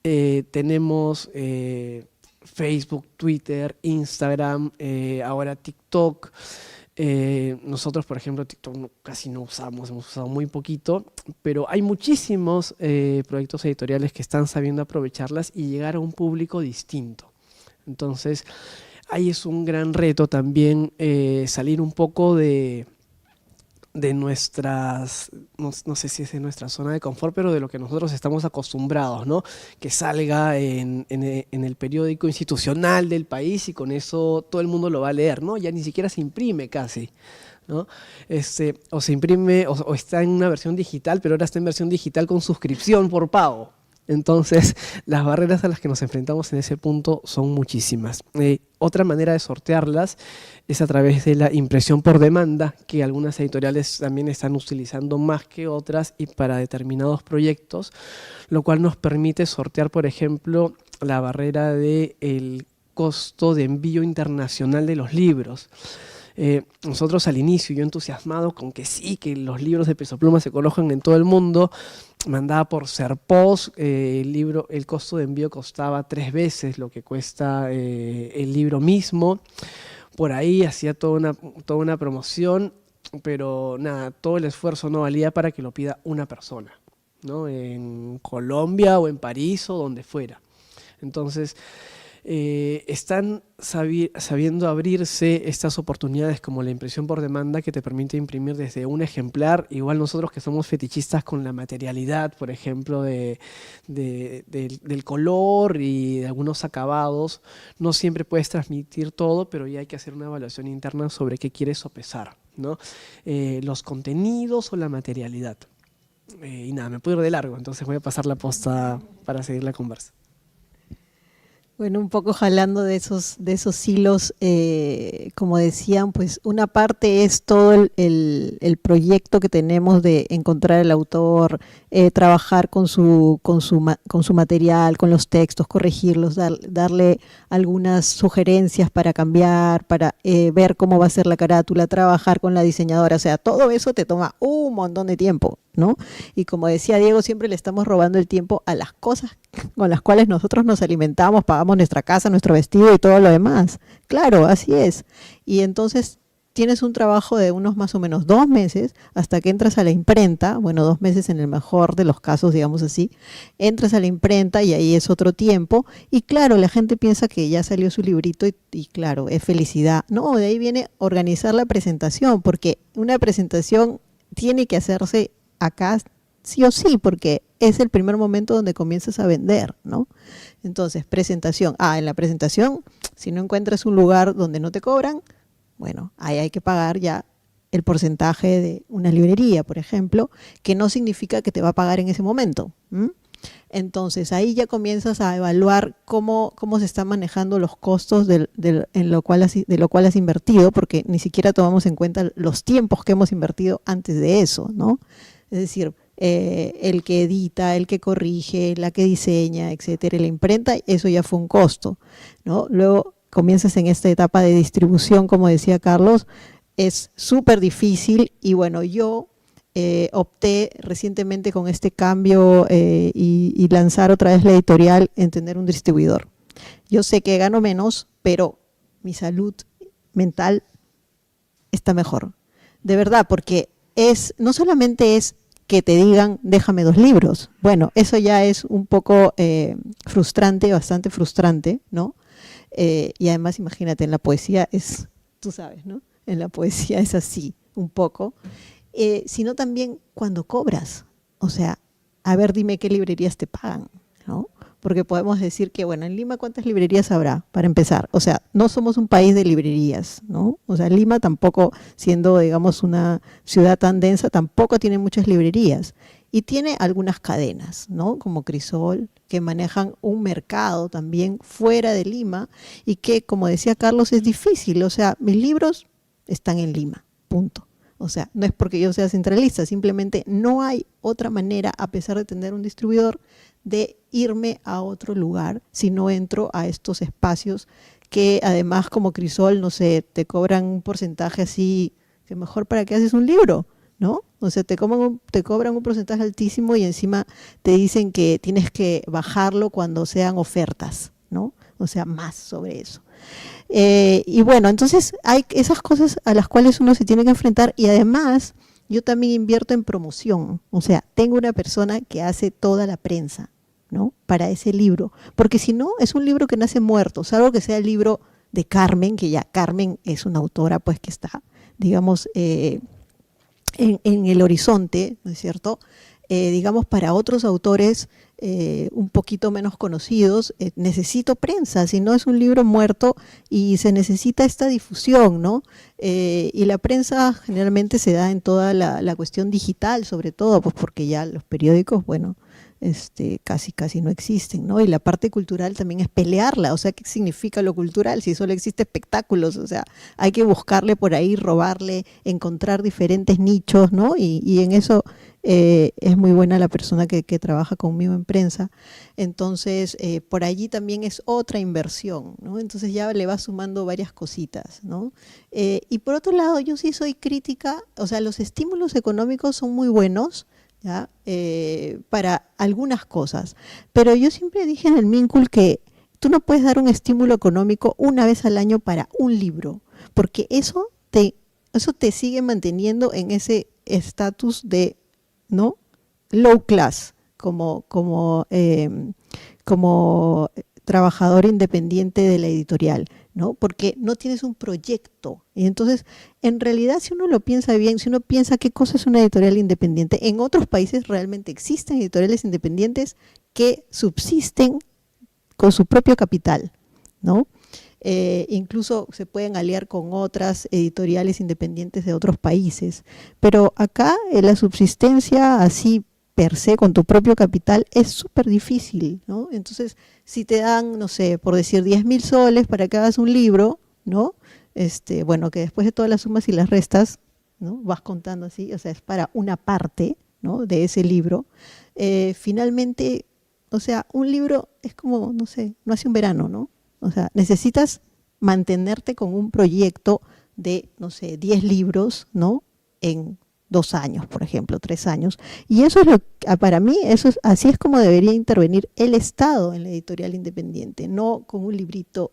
Tenemos Facebook, Twitter, Instagram, ahora TikTok. Nosotros, por ejemplo, TikTok casi no usamos, hemos usado muy poquito, pero hay muchísimos proyectos editoriales que están sabiendo aprovecharlas y llegar a un público distinto. Entonces, ahí es un gran reto también salir un poco de nuestras, no sé si es de nuestra zona de confort, pero de lo que nosotros estamos acostumbrados, ¿no? Que salga en el periódico institucional del país y con eso todo el mundo lo va a leer, ¿no? Ya ni siquiera se imprime casi, ¿no? O se imprime o está en una versión digital, pero ahora está en versión digital con suscripción por pago. Entonces, las barreras a las que nos enfrentamos en ese punto son muchísimas. Otra manera de sortearlas es a través de la impresión por demanda, que algunas editoriales también están utilizando más que otras y para determinados proyectos, lo cual nos permite sortear, por ejemplo, la barrera del costo de envío internacional de los libros. Nosotros al inicio, yo entusiasmado con que sí, que los libros de Peso Pluma se colocan en todo el mundo, mandaba por Serpos, el costo de envío costaba 3 veces lo que cuesta el libro mismo. Por ahí hacía toda una promoción, pero nada, todo el esfuerzo no valía para que lo pida una persona, ¿no? En Colombia o en París o donde fuera. Entonces, están sabiendo abrirse estas oportunidades como la impresión por demanda que te permite imprimir desde un ejemplar. Igual nosotros que somos fetichistas con la materialidad, por ejemplo, del color y de algunos acabados, no siempre puedes transmitir todo, pero ya hay que hacer una evaluación interna sobre qué quieres sopesar, ¿no? Los contenidos o la materialidad. Y nada, me puedo ir de largo, entonces voy a pasar la posta para seguir la conversa. Bueno, un poco jalando de esos hilos, como decían, pues una parte es todo el proyecto que tenemos de encontrar el autor, trabajar con su material, con los textos, corregirlos, darle algunas sugerencias para cambiar, para ver cómo va a ser la carátula, trabajar con la diseñadora, o sea, todo eso te toma un montón de tiempo, ¿no? Y como decía Diego, siempre le estamos robando el tiempo a las cosas con las cuales nosotros nos alimentamos, pagamos nuestra casa, nuestro vestido y todo lo demás. Claro, así es. Y entonces tienes un trabajo de unos más o menos 2 meses hasta que entras a la imprenta, bueno, 2 meses en el mejor de los casos, digamos así, entras a la imprenta y ahí es otro tiempo. Y claro, la gente piensa que ya salió su librito y claro, es felicidad. No, de ahí viene organizar la presentación, porque una presentación tiene que hacerse acá sí o sí, porque es el primer momento donde comienzas a vender, ¿no? Entonces, presentación. En la presentación, si no encuentras un lugar donde no te cobran, bueno, ahí hay que pagar ya el porcentaje de una librería, por ejemplo, que no significa que te va a pagar en ese momento. Entonces, ahí ya comienzas a evaluar cómo se están manejando los costos de lo cual has invertido, porque ni siquiera tomamos en cuenta los tiempos que hemos invertido antes de eso, ¿no? Es decir, el que edita, el que corrige, la que diseña, etcétera, la imprenta, eso ya fue un costo, ¿no? Luego comienzas en esta etapa de distribución, como decía Carlos, es súper difícil y bueno, yo opté recientemente con este cambio y lanzar otra vez la editorial en tener un distribuidor. Yo sé que gano menos, pero mi salud mental está mejor. De verdad, porque no solamente es que te digan, déjame 2 libros. Bueno, eso ya es un poco frustrante, bastante frustrante, ¿no? Y además, imagínate, en la poesía es, tú sabes, ¿no? En la poesía es así, un poco. Sino también cuando cobras. O sea, a ver, dime qué librerías te pagan, ¿no? Porque podemos decir que, bueno, en Lima, ¿cuántas librerías habrá? Para empezar, o sea, no somos un país de librerías, ¿no? O sea, Lima tampoco, siendo, digamos, una ciudad tan densa, tampoco tiene muchas librerías. Y tiene algunas cadenas, ¿no? Como Crisol, que manejan un mercado también fuera de Lima y que, como decía Carlos, es difícil. O sea, mis libros están en Lima, punto. O sea, no es porque yo sea centralista, simplemente no hay otra manera, a pesar de tener un distribuidor, de irme a otro lugar si no entro a estos espacios que además como Crisol, no sé, te cobran un porcentaje así, que mejor para qué haces un libro, ¿no? O sea, te cobran un porcentaje altísimo y encima te dicen que tienes que bajarlo cuando sean ofertas, ¿no? O sea, más sobre eso. Y bueno, entonces hay esas cosas a las cuales uno se tiene que enfrentar y además yo también invierto en promoción. O sea, tengo una persona que hace toda la prensa, ¿no? Para ese libro. Porque si no, es un libro que nace muerto, salvo que sea el libro de Carmen, que ya Carmen es una autora pues que está, digamos, en el horizonte, ¿no es cierto? Digamos, para otros autores un poquito menos conocidos, necesito prensa, si no es un libro muerto y se necesita esta difusión, ¿no? Y la prensa generalmente se da en toda la cuestión digital, sobre todo, pues porque ya los periódicos, bueno, casi no existen, ¿no? Y la parte cultural también es pelearla, o sea, ¿qué significa lo cultural? Si solo existe espectáculos, o sea, hay que buscarle por ahí, robarle, encontrar diferentes nichos, ¿no? Y en eso es muy buena la persona que trabaja conmigo en prensa. Entonces, por allí también es otra inversión, ¿no? Entonces ya le va sumando varias cositas, ¿no? Y por otro lado, yo sí soy crítica, o sea, los estímulos económicos son muy buenos, ¿ya? Para algunas cosas, pero yo siempre dije en el Mincul que tú no puedes dar un estímulo económico una vez al año para un libro, porque eso te sigue manteniendo en ese estatus de, ¿no?, low class, como trabajador independiente de la editorial, ¿no? Porque no tienes un proyecto. Y entonces, en realidad, si uno lo piensa bien, si uno piensa qué cosa es una editorial independiente, en otros países realmente existen editoriales independientes que subsisten con su propio capital, ¿no? Incluso se pueden aliar con otras editoriales independientes de otros países. Pero acá la subsistencia así per se, con tu propio capital, es súper difícil, ¿no? Entonces, si te dan, no sé, por decir 10.000 soles para que hagas un libro, ¿no? Bueno, que después de todas las sumas y las restas, ¿no?, vas contando así, o sea, es para una parte, ¿no?, de ese libro. Finalmente, o sea, un libro es como, no sé, no hace un verano, ¿no? O sea, necesitas mantenerte con un proyecto de, no sé, 10 libros, ¿no?, en 2 años, por ejemplo, 3 años. Y eso es para mí, así es como debería intervenir el Estado en la editorial independiente, no con un librito,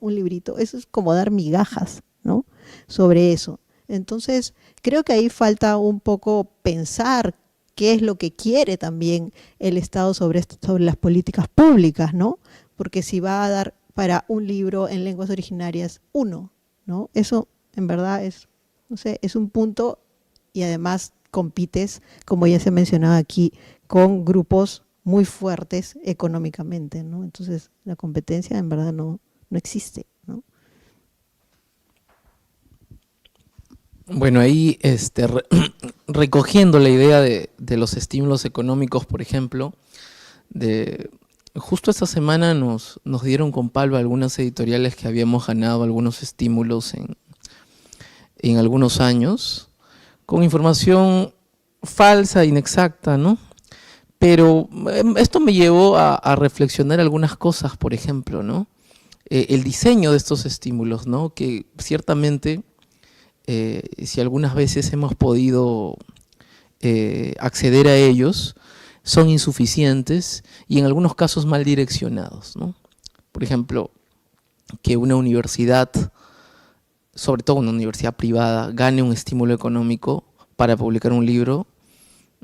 eso es como dar migajas, ¿no?, sobre eso. Entonces, creo que ahí falta un poco pensar qué es lo que quiere también el Estado sobre las políticas públicas, ¿no? Porque si va a dar para un libro en lenguas originarias, uno, ¿no? Eso en verdad es, no sé, es un punto y además compites, como ya se mencionaba aquí, con grupos muy fuertes económicamente, ¿no? Entonces la competencia en verdad no existe, ¿no? Bueno, ahí recogiendo la idea de los estímulos económicos, por ejemplo, justo esta semana nos dieron con Pablo algunas editoriales que habíamos ganado algunos estímulos en algunos años, con información falsa, inexacta, ¿no? Pero esto me llevó a reflexionar algunas cosas, por ejemplo, ¿no? El diseño de estos estímulos, ¿no? Que ciertamente, si algunas veces hemos podido acceder a ellos, son insuficientes y en algunos casos mal direccionados, ¿no? Por ejemplo, que una universidad, sobre todo una universidad privada, gane un estímulo económico para publicar un libro,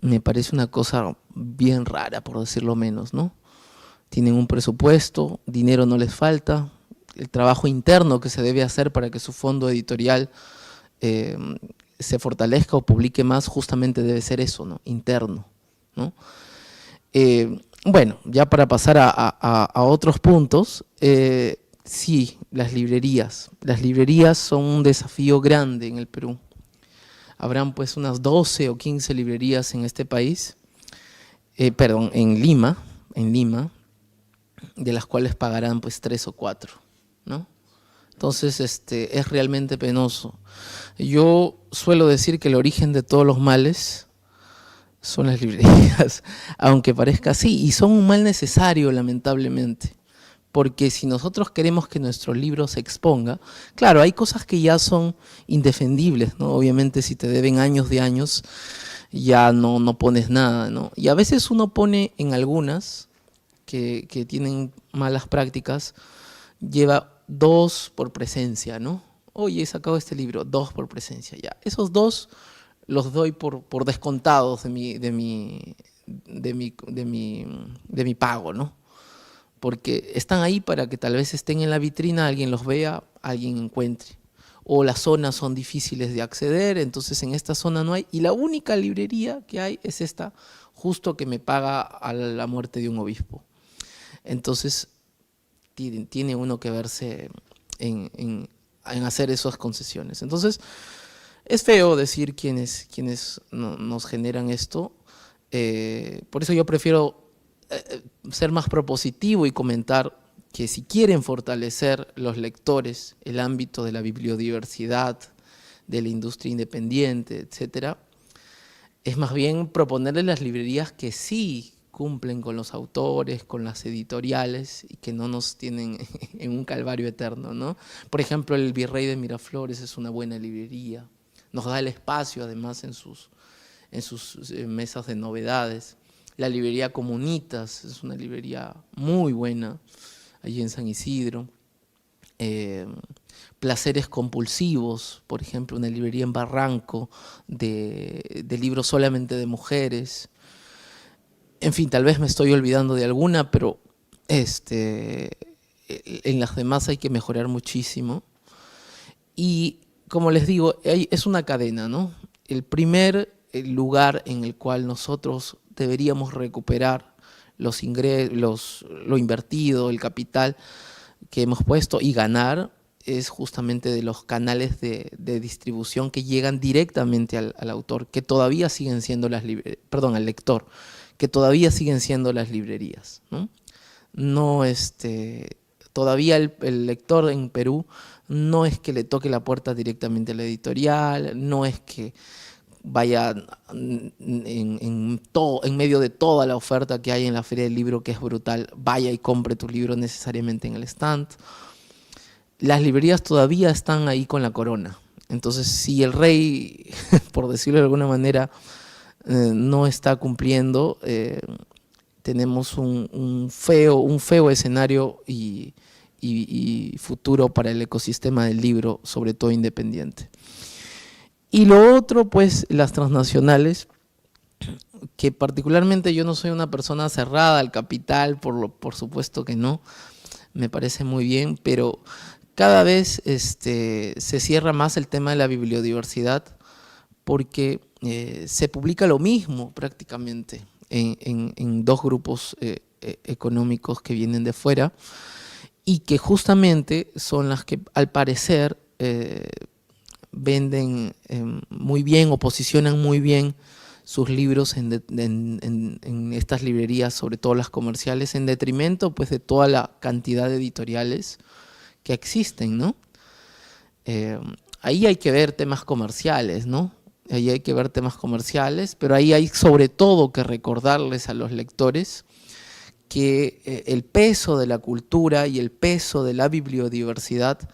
me parece una cosa bien rara, por decirlo menos, ¿no? Tienen un presupuesto, dinero no les falta, el trabajo interno que se debe hacer para que su fondo editorial se fortalezca o publique más, justamente debe ser eso, ¿no?, interno, ¿no? Bueno, ya para pasar a otros puntos, sí, las librerías son un desafío grande en el Perú. Habrán pues unas 12 o 15 librerías en este país, en Lima, de las cuales pagarán pues 3 o 4, ¿no? Entonces es realmente penoso. Yo suelo decir que el origen de todos los males son las librerías, aunque parezca así, y son un mal necesario, lamentablemente. Porque si nosotros queremos que nuestro libro se exponga, claro, hay cosas que ya son indefendibles, ¿no? Obviamente si te deben años de años, ya no pones nada, ¿no? Y a veces uno pone en algunas que tienen malas prácticas, lleva 2 por presencia, ¿no? Oye, he sacado este libro, 2 por presencia, ya. Esos 2 los doy por descontados de mi pago, ¿no? Porque están ahí para que tal vez estén en la vitrina, alguien los vea, alguien encuentre. O las zonas son difíciles de acceder, entonces en esta zona no hay. Y la única librería que hay es esta, justo que me paga a la muerte de un obispo. Entonces tiene uno que verse en hacer esas concesiones. Entonces es feo decir quienes nos generan esto. Por eso yo prefiero ser más propositivo y comentar que si quieren fortalecer los lectores el ámbito de la bibliodiversidad, de la industria independiente, etcétera, es más bien proponerles las librerías que sí cumplen con los autores, con las editoriales y que no nos tienen en un calvario eterno, ¿no? Por ejemplo, el Virrey de Miraflores es una buena librería, nos da el espacio además en sus mesas de novedades. La librería Comunitas es una librería muy buena, allí en San Isidro. Placeres Compulsivos, por ejemplo, una librería en Barranco de libros solamente de mujeres. En fin, tal vez me estoy olvidando de alguna, pero en las demás hay que mejorar muchísimo. Y como les digo, es una cadena, ¿no? El primer lugar en el cual nosotros deberíamos recuperar los ingresos, lo invertido, el capital que hemos puesto y ganar es justamente de los canales de distribución que llegan directamente al autor, que todavía siguen siendo al lector, que todavía siguen siendo las librerías, ¿no? Todavía el lector en Perú no es que le toque la puerta directamente a la editorial, no es que vaya en medio de toda la oferta que hay en la Feria del Libro, que es brutal, vaya y compre tu libro necesariamente en el stand. Las librerías todavía están ahí con la corona. Entonces, si el rey, por decirlo de alguna manera, no está cumpliendo, tenemos un feo escenario y futuro para el ecosistema del libro, sobre todo independiente. Y lo otro, pues, las transnacionales, que particularmente yo no soy una persona cerrada al capital, por supuesto que no, me parece muy bien, pero cada vez se cierra más el tema de la bibliodiversidad porque se publica lo mismo prácticamente en 2 grupos económicos que vienen de fuera y que justamente son las que al parecer venden muy bien o posicionan muy bien sus libros en estas librerías, sobre todo las comerciales, en detrimento pues de toda la cantidad de editoriales que existen, ¿no? Ahí hay que ver temas comerciales, ¿no? Ahí hay que ver temas comerciales, pero ahí hay sobre todo que recordarles a los lectores que el peso de la cultura y el peso de la bibliodiversidad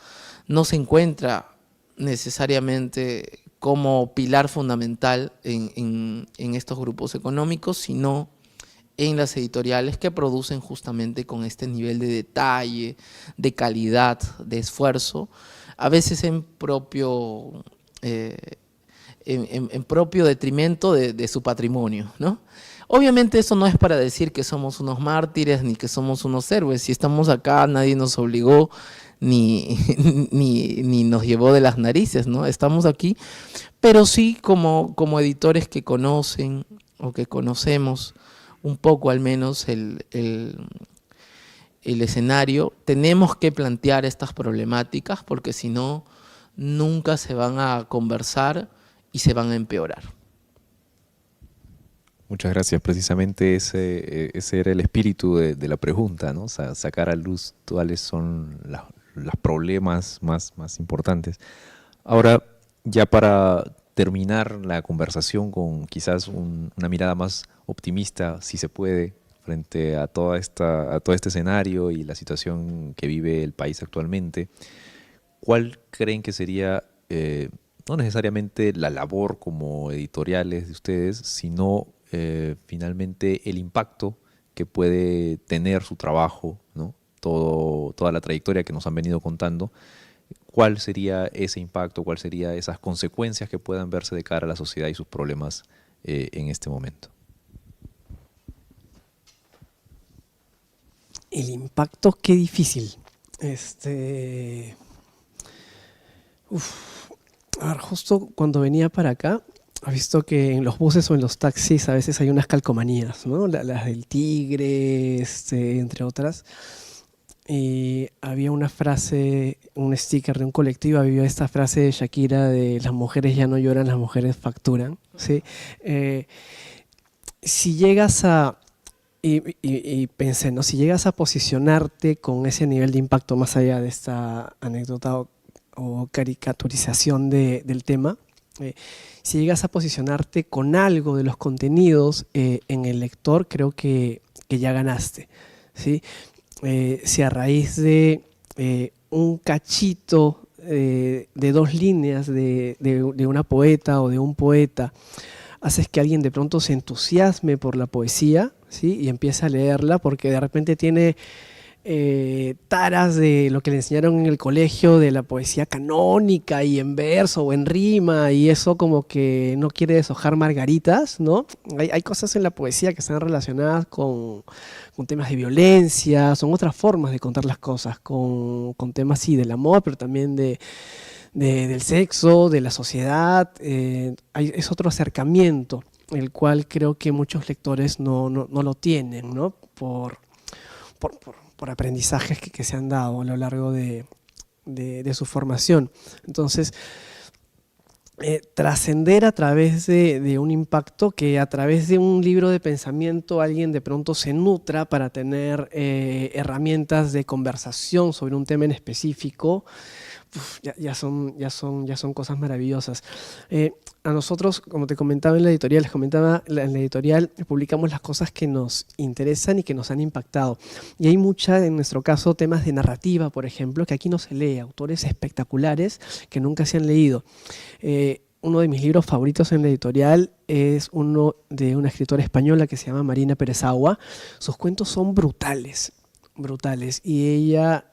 no se encuentra necesariamente como pilar fundamental en estos grupos económicos, sino en las editoriales que producen justamente con este nivel de detalle, de calidad, de esfuerzo, a veces en propio detrimento de su patrimonio, ¿no? Obviamente eso no es para decir que somos unos mártires ni que somos unos héroes. Si estamos acá, nadie nos obligó ni nos llevó de las narices, ¿no? Estamos aquí, pero sí como editores que conocen o que conocemos un poco al menos el escenario, tenemos que plantear estas problemáticas porque si no, nunca se van a conversar y se van a empeorar. Muchas gracias. Precisamente ese era el espíritu de la pregunta, ¿no? Sacar a luz cuáles son los problemas más importantes. Ahora, ya para terminar la conversación con quizás una mirada más optimista, si se puede, frente a todo este escenario y la situación que vive el país actualmente, ¿cuál creen que sería, no necesariamente la labor como editoriales de ustedes, sino finalmente el impacto que puede tener su trabajo, ¿no? Toda la trayectoria que nos han venido contando? ¿Cuál sería ese impacto? ¿Cuál sería esas consecuencias que puedan verse de cara a la sociedad y sus problemas en este momento? El impacto, qué difícil. A ver, justo cuando venía para acá, he visto que en los buses o en los taxis a veces hay unas calcomanías, ¿no? Las del tigre, entre otras. Y había una frase, un sticker de un colectivo, había esta frase de Shakira de las mujeres ya no lloran, las mujeres facturan, ¿sí? Si llegas a, y pensé, ¿no? Si llegas a posicionarte con ese nivel de impacto más allá de esta anécdota o caricaturización del tema, si llegas a posicionarte con algo de los contenidos en el lector, creo que ya ganaste, ¿sí? Si a raíz de un cachito de 2 líneas de una poeta o de un poeta haces que alguien de pronto se entusiasme por la poesía, ¿sí? Y empieza a leerla porque de repente tiene taras de lo que le enseñaron en el colegio, de la poesía canónica y en verso o en rima, y eso como que no quiere deshojar margaritas, ¿no? Hay cosas en la poesía que están relacionadas con temas de violencia, son otras formas de contar las cosas, con temas sí del amor, pero también del sexo, de la sociedad. Es otro acercamiento, el cual creo que muchos lectores no lo tienen, ¿no? Por aprendizajes que se han dado a lo largo de su formación. Entonces, trascender a través de un impacto, que a través de un libro de pensamiento alguien de pronto se nutra para tener herramientas de conversación sobre un tema en específico, ya son cosas maravillosas. A nosotros, como te comentaba en la editorial, en la editorial publicamos las cosas que nos interesan y que nos han impactado. Y hay en nuestro caso, temas de narrativa, por ejemplo, que aquí no se lee, autores espectaculares que nunca se han leído. Uno de mis libros favoritos en la editorial es uno de una escritora española que se llama Marina Pérez Agua. Sus cuentos son brutales. Y ella,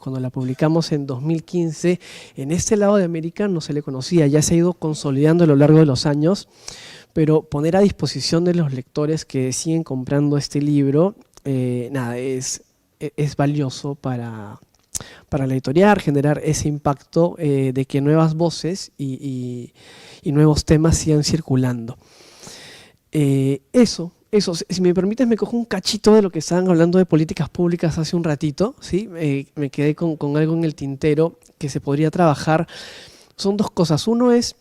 cuando la publicamos en 2015, en este lado de América no se le conocía, ya se ha ido consolidando a lo largo de los años, pero poner a disposición de los lectores que siguen comprando este libro, es valioso para la editorial, generar ese impacto de que nuevas voces y nuevos temas sigan circulando. Eso, si me permites, me cojo un cachito de lo que estaban hablando de políticas públicas hace un ratito, ¿sí? Me quedé con algo en el tintero que se podría trabajar. Son 2 cosas. Uno es,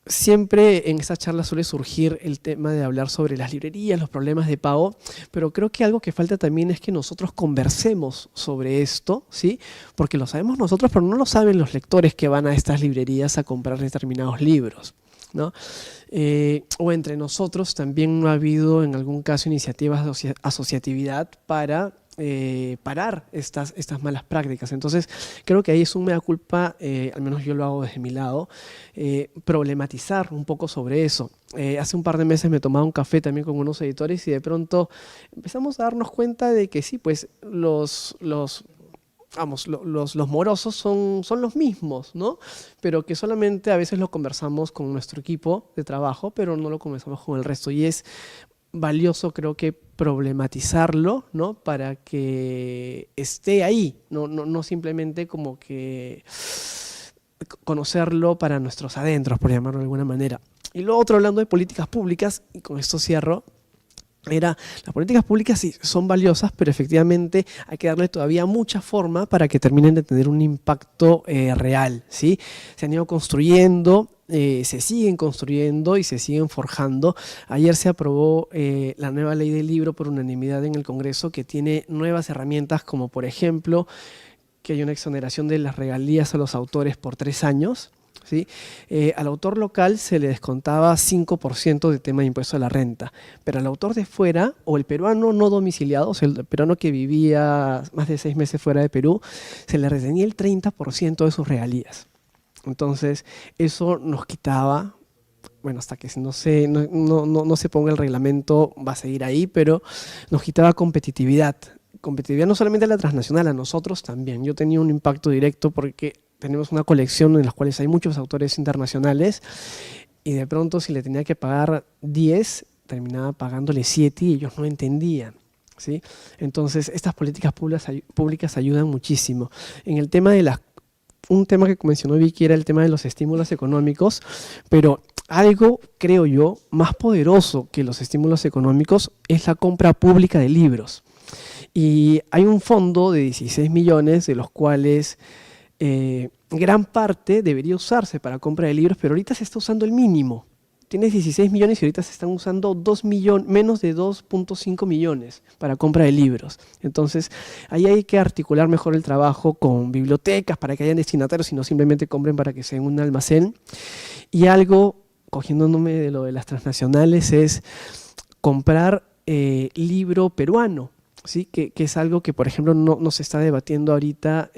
siempre en esta charla suele surgir el tema de hablar sobre las librerías, los problemas de pago, pero creo que algo que falta también es que nosotros conversemos sobre esto, ¿sí? Porque lo sabemos nosotros, pero no lo saben los lectores que van a estas librerías a comprar determinados libros, ¿no? O entre nosotros también no ha habido en algún caso iniciativas de asociatividad para parar estas malas prácticas. Entonces creo que ahí es un mea culpa, al menos yo lo hago desde mi lado, problematizar un poco sobre eso. Hace un par de meses me tomaba un café también con unos editores y de pronto empezamos a darnos cuenta de que sí, pues los morosos son los mismos, ¿no? Pero que solamente a veces lo conversamos con nuestro equipo de trabajo, pero no lo conversamos con el resto. Y es valioso, creo que, problematizarlo, ¿no? Para que esté ahí, no simplemente como que conocerlo para nuestros adentros, por llamarlo de alguna manera. Y lo otro, hablando de políticas públicas, y con esto cierro, las políticas públicas sí son valiosas, pero efectivamente hay que darle todavía mucha forma para que terminen de tener un impacto real, ¿sí? Se han ido construyendo, se siguen construyendo y se siguen forjando. Ayer se aprobó la nueva ley del libro por unanimidad en el Congreso, que tiene nuevas herramientas, como por ejemplo que hay una exoneración de las regalías a los autores por 3 años, ¿sí? Al autor local se le descontaba 5% de tema de impuesto a la renta, pero al autor de fuera, o el peruano no domiciliado, o sea, el peruano que vivía más de 6 meses fuera de Perú, se le retenía el 30% de sus regalías. Entonces, eso nos quitaba, bueno, hasta que no se ponga el reglamento, va a seguir ahí, pero nos quitaba competitividad. Competitividad no solamente a la transnacional, a nosotros también. Yo tenía un impacto directo porque tenemos una colección en la cual hay muchos autores internacionales y de pronto si le tenía que pagar 10, terminaba pagándole 7 y ellos no entendían, ¿sí? Entonces, estas políticas públicas ayudan muchísimo. En el tema de un tema que mencionó Vicky era el tema de los estímulos económicos, pero algo, creo yo, más poderoso que los estímulos económicos es la compra pública de libros. Y hay un fondo de 16 millones, de los cuales gran parte debería usarse para compra de libros, pero ahorita se está usando el mínimo. Tienes 16 millones y ahorita se están usando menos de 2.5 millones para compra de libros. Entonces, ahí hay que articular mejor el trabajo con bibliotecas para que hayan destinatarios y no simplemente compren para que sea en un almacén. Y algo, cogiéndome de lo de las transnacionales, es comprar libro peruano. ¿Sí? Que es algo que, por ejemplo, no se está debatiendo ahorita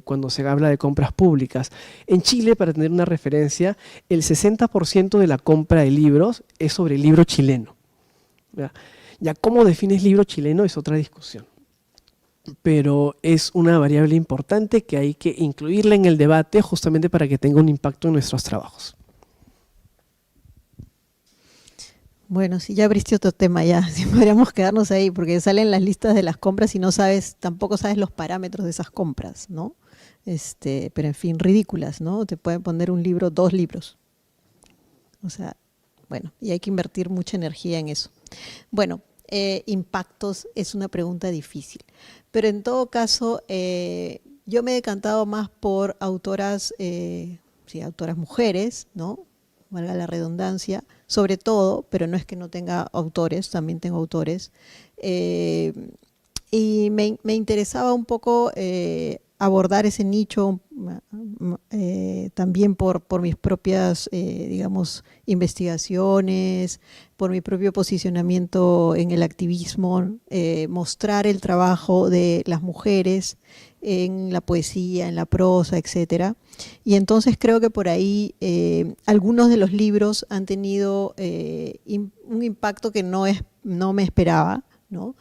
cuando se habla de compras públicas. En Chile, para tener una referencia, el 60% de la compra de libros es sobre el libro chileno. Ya cómo defines libro chileno es otra discusión. Pero es una variable importante que hay que incluirla en el debate justamente para que tenga un impacto en nuestros trabajos. Bueno, si ya abriste otro tema ya, si podríamos quedarnos ahí, porque salen las listas de las compras y tampoco sabes los parámetros de esas compras, ¿no? Pero en fin, ridículas, ¿no? Te pueden poner un libro, 2 libros. O sea, bueno, y hay que invertir mucha energía en eso. Bueno, impactos es una pregunta difícil, pero en todo caso, yo me he decantado más por autoras mujeres, ¿no? Valga la redundancia, sobre todo, pero no es que no tenga autores, también tengo autores, y me interesaba un poco abordar ese nicho también por mis propias, digamos, investigaciones, por mi propio posicionamiento en el activismo, mostrar el trabajo de las mujeres en la poesía, en la prosa, etcétera. Y entonces creo que por ahí algunos de los libros han tenido un impacto que no me esperaba, ¿no?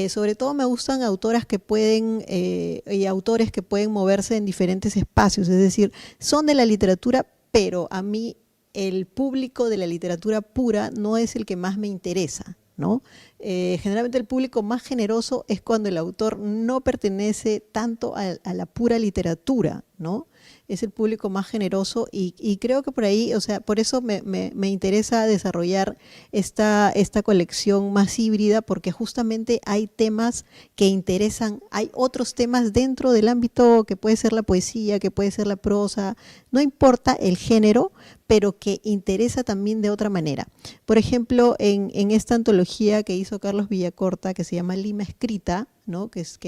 Sobre todo me gustan autoras que pueden y autores que pueden moverse en diferentes espacios, es decir, son de la literatura, pero a mí el público de la literatura pura no es el que más me interesa, ¿no? Generalmente el público más generoso es cuando el autor no pertenece tanto a la pura literatura, ¿no? Es el público más generoso y creo que por ahí, o sea, por eso me interesa desarrollar esta colección más híbrida, porque justamente hay temas que interesan, hay otros temas dentro del ámbito que puede ser la poesía, que puede ser la prosa, no importa el género, pero que interesa también de otra manera. Por ejemplo, en esta antología que hizo Carlos Villacorta, que se llama Lima Escrita, ¿no? que es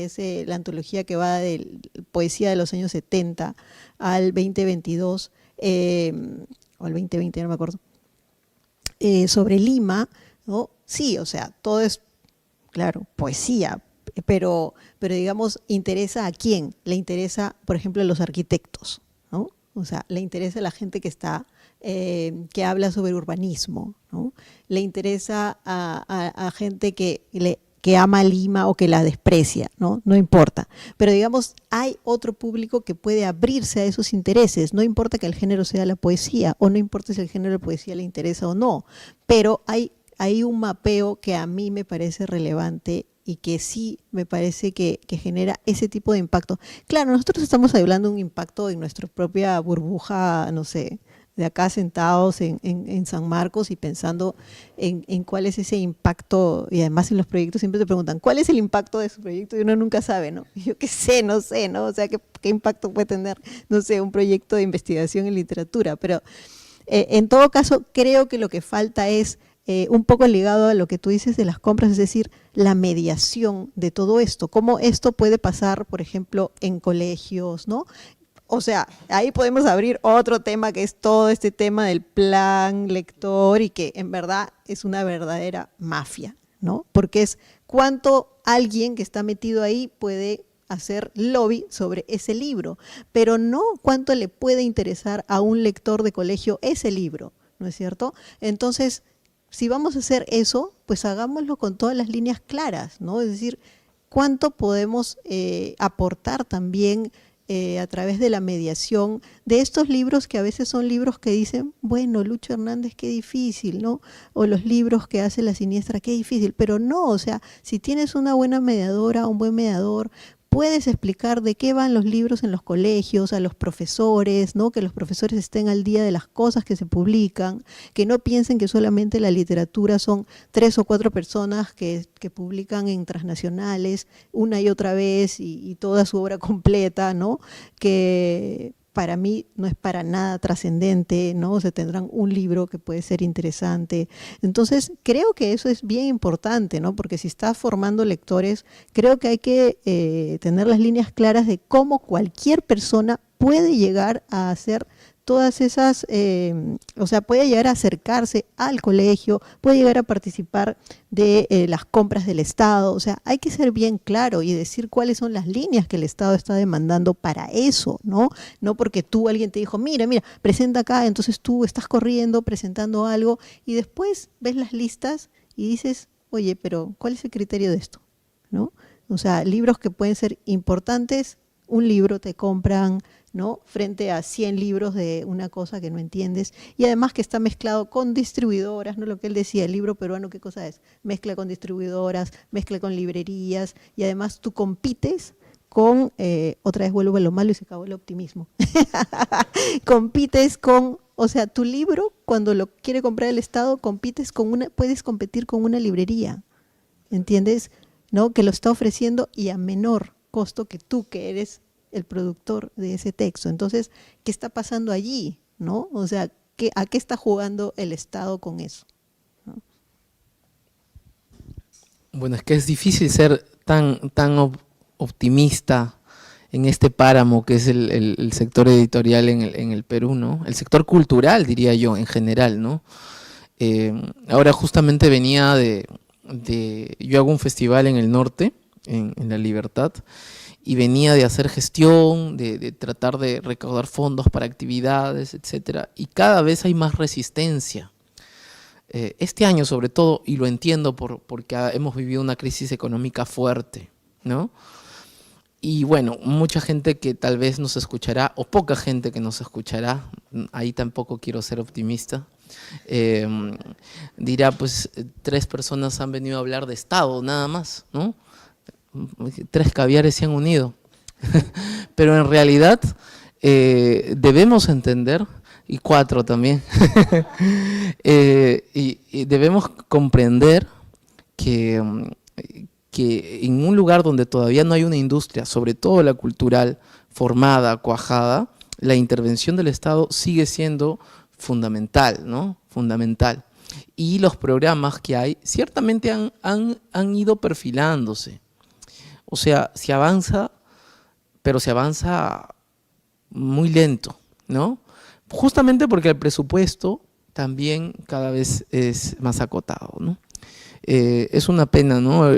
la antología que va de poesía de los años 70 al 2022, o al 2020, no me acuerdo, sobre Lima, ¿no? Sí, o sea, todo es, claro, poesía, pero digamos, ¿interesa a quién? Le interesa, por ejemplo, a los arquitectos, ¿no? O sea, le interesa a la gente que está que habla sobre urbanismo, ¿no? Le interesa a gente que ama Lima o que la desprecia, ¿no? No importa. Pero digamos, hay otro público que puede abrirse a esos intereses. No importa que el género sea la poesía, o no importa si el género de poesía le interesa o no, pero hay un mapeo que a mí me parece relevante y que sí me parece que genera ese tipo de impacto. Claro, nosotros estamos hablando de un impacto en nuestra propia burbuja, no sé, de acá sentados en San Marcos y pensando en cuál es ese impacto, y además en los proyectos siempre te preguntan, ¿cuál es el impacto de su proyecto? Y uno nunca sabe, ¿no? Y yo qué sé, no sé, ¿no? O sea, ¿qué impacto puede tener, no sé, un proyecto de investigación en literatura? Pero en todo caso, creo que lo que falta es un poco ligado a lo que tú dices de las compras, es decir, la mediación de todo esto, cómo esto puede pasar, por ejemplo, en colegios, ¿no? O sea, ahí podemos abrir otro tema que es todo este tema del plan lector y que en verdad es una verdadera mafia, ¿no? Porque es cuánto alguien que está metido ahí puede hacer lobby sobre ese libro, pero no cuánto le puede interesar a un lector de colegio ese libro, ¿no es cierto? Entonces, si vamos a hacer eso, pues hagámoslo con todas las líneas claras, ¿no? Es decir, cuánto podemos aportar también a través de la mediación de estos libros que a veces son libros que dicen, bueno, Lucho Hernández, qué difícil, ¿no? O los libros que hace La Siniestra, qué difícil, pero no, o sea, si tienes una buena mediadora, un buen mediador, puedes explicar de qué van los libros en los colegios, a los profesores, ¿no? Que los profesores estén al día de las cosas que se publican, que no piensen que solamente la literatura son 3 o 4 personas que publican en transnacionales una y otra vez y toda su obra completa, ¿no? Que para mí no es para nada trascendente, ¿no? O sea, tendrán un libro que puede ser interesante. Entonces, creo que eso es bien importante, ¿no? Porque si estás formando lectores, creo que hay que tener las líneas claras de cómo cualquier persona puede llegar a hacer todas esas, o sea, puede llegar a acercarse al colegio, puede llegar a participar de las compras del Estado, o sea, hay que ser bien claro y decir cuáles son las líneas que el Estado está demandando para eso, ¿no? No porque alguien te dijo, mira, presenta acá, entonces tú estás corriendo, presentando algo, y después ves las listas y dices, oye, pero ¿cuál es el criterio de esto? ¿No? O sea, libros que pueden ser importantes, un libro te compran, ¿no? Frente a 100 libros de una cosa que no entiendes, y además que está mezclado con distribuidoras, ¿no? Lo que él decía, el libro peruano, ¿qué cosa es? Mezcla con distribuidoras, mezcla con librerías, y además tú compites con, otra vez vuelvo a lo malo y se acabó el optimismo, compites con, o sea, tu libro, cuando lo quiere comprar el Estado, puedes competir con una librería, ¿entiendes? ¿No? Que lo está ofreciendo y a menor costo que tú, que eres el productor de ese texto. Entonces, ¿qué está pasando allí? ¿No? O sea, ¿a qué está jugando el Estado con eso? ¿No? Bueno, es que es difícil ser tan optimista en este páramo que es el sector editorial en el Perú, ¿no? El sector cultural, diría yo, en general, ¿no? Ahora justamente venía yo hago un festival en el norte, en La Libertad, y venía de hacer gestión, de tratar de recaudar fondos para actividades, etcétera, y cada vez hay más resistencia. Este año sobre todo, y lo entiendo porque hemos vivido una crisis económica fuerte, ¿no? Y bueno, mucha gente que tal vez nos escuchará, o poca gente que nos escuchará, ahí tampoco quiero ser optimista, dirá, pues 3 personas han venido a hablar de Estado, nada más, ¿no? 3 caviares se han unido. Pero en realidad debemos entender, y 4 también, y debemos comprender que en un lugar donde todavía no hay una industria, sobre todo la cultural, formada, cuajada, la intervención del Estado sigue siendo fundamental, ¿no? Fundamental. Y los programas que hay ciertamente han ido perfilándose. O sea, se avanza, pero se avanza muy lento, ¿no? Justamente porque el presupuesto también cada vez es más acotado, ¿no? Es una pena, ¿no?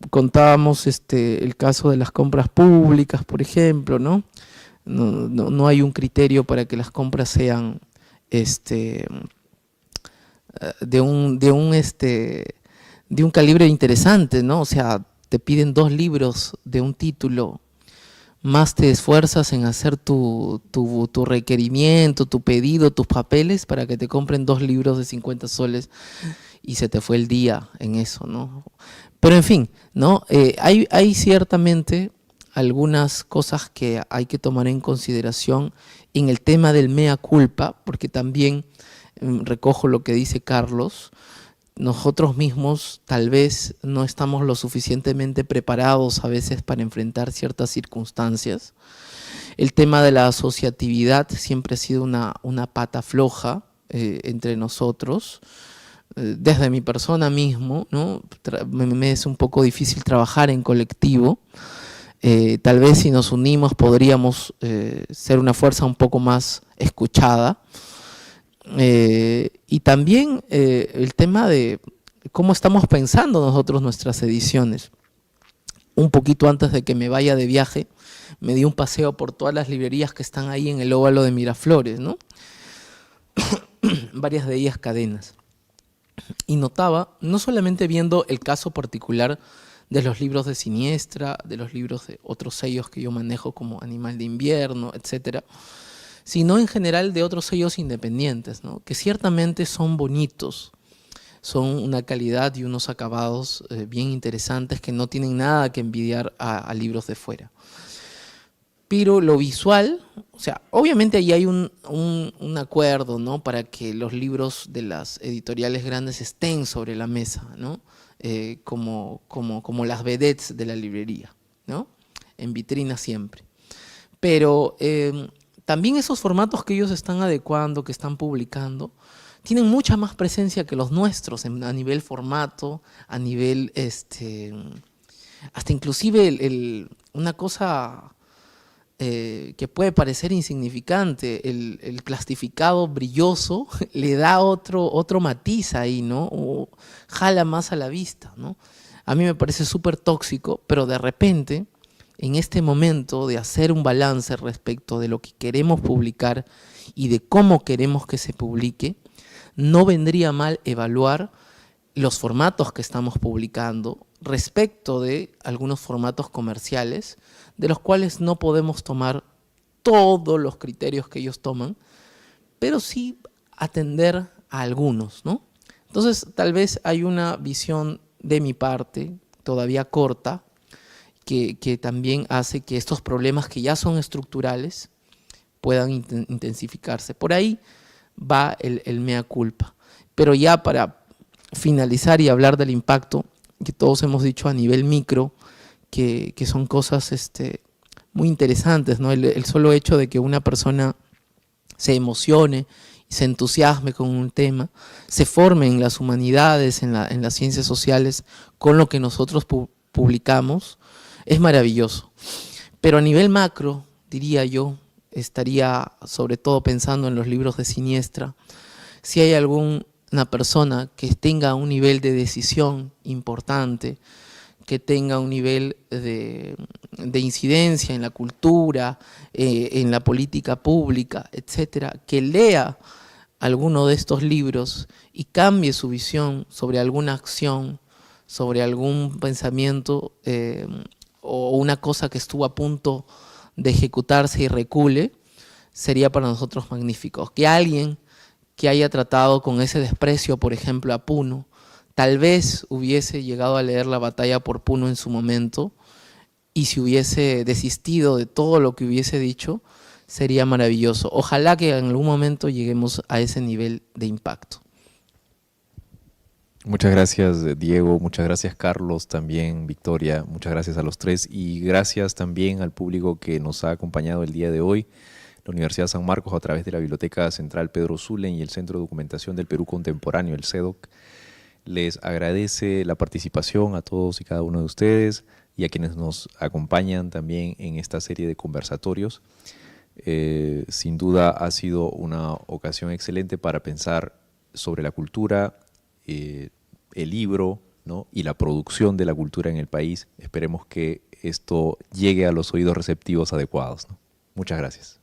Contábamos el caso de las compras públicas, por ejemplo, ¿no? No hay un criterio para que las compras sean de un calibre interesante, ¿no? O sea, te piden 2 libros de un título, más te esfuerzas en hacer tu requerimiento, tu pedido, tus papeles para que te compren 2 libros de 50 soles y se te fue el día en eso, ¿no? Pero en fin, ¿no? Hay ciertamente algunas cosas que hay que tomar en consideración en el tema del mea culpa, porque también recojo lo que dice Carlos. Nosotros mismos tal vez no estamos lo suficientemente preparados a veces para enfrentar ciertas circunstancias. El tema de la asociatividad siempre ha sido una pata floja entre nosotros. Desde mi persona mismo, ¿no? Me es un poco difícil trabajar en colectivo. Tal vez si nos unimos podríamos ser una fuerza un poco más escuchada. Y también el tema de cómo estamos pensando nosotros nuestras ediciones. Un poquito antes de que me vaya de viaje, me di un paseo por todas las librerías que están ahí en el óvalo de Miraflores, ¿no? Varias de ellas cadenas. Y notaba, no solamente viendo el caso particular de los libros de Siniestra, de los libros de otros sellos que yo manejo como Animal de Invierno, etcétera, sino en general de otros sellos independientes, ¿no? Que ciertamente son bonitos, son una calidad y unos acabados bien interesantes que no tienen nada que envidiar a libros de fuera. Pero lo visual, o sea, obviamente ahí hay un acuerdo, ¿no? Para que los libros de las editoriales grandes estén sobre la mesa, ¿no? Como las vedettes de la librería, ¿no? En vitrina siempre. Pero también esos formatos que ellos están adecuando, que están publicando, tienen mucha más presencia que los nuestros a nivel formato, a nivel, hasta inclusive una cosa que puede parecer insignificante, el plastificado brilloso le da otro matiz ahí, ¿no? O jala más a la vista, ¿no? A mí me parece súper tóxico, pero de repente, en este momento de hacer un balance respecto de lo que queremos publicar y de cómo queremos que se publique, no vendría mal evaluar los formatos que estamos publicando respecto de algunos formatos comerciales, de los cuales no podemos tomar todos los criterios que ellos toman, pero sí atender a algunos, ¿no? Entonces, tal vez hay una visión de mi parte, todavía corta, que también hace que estos problemas que ya son estructurales puedan intensificarse. Por ahí va el mea culpa. Pero ya para finalizar y hablar del impacto, que todos hemos dicho a nivel micro, que son cosas muy interesantes, ¿no? El solo hecho de que una persona se emocione y se entusiasme con un tema, se forme en las humanidades, en las ciencias sociales, con lo que nosotros publicamos, es maravilloso. Pero a nivel macro, diría yo, estaría sobre todo pensando en los libros de Siniestra, si hay alguna persona que tenga un nivel de decisión importante, que tenga un nivel de incidencia en la cultura, en la política pública, etcétera, que lea alguno de estos libros y cambie su visión sobre alguna acción, sobre algún pensamiento o una cosa que estuvo a punto de ejecutarse y recule, sería para nosotros magnífico. Que alguien que haya tratado con ese desprecio, por ejemplo, a Puno, tal vez hubiese llegado a leer La batalla por Puno en su momento, y si hubiese desistido de todo lo que hubiese dicho, sería maravilloso. Ojalá que en algún momento lleguemos a ese nivel de impacto. Muchas gracias, Diego, muchas gracias, Carlos, también Victoria, muchas gracias a los tres y gracias también al público que nos ha acompañado el día de hoy. La Universidad San Marcos, a través de la Biblioteca Central Pedro Zulen y el Centro de Documentación del Perú Contemporáneo, el CEDOC, les agradece la participación a todos y cada uno de ustedes y a quienes nos acompañan también en esta serie de conversatorios. Sin duda ha sido una ocasión excelente para pensar sobre la cultura, el libro, ¿no? Y la producción de la cultura en el país. Esperemos que esto llegue a los oídos receptivos adecuados, ¿no? Muchas gracias.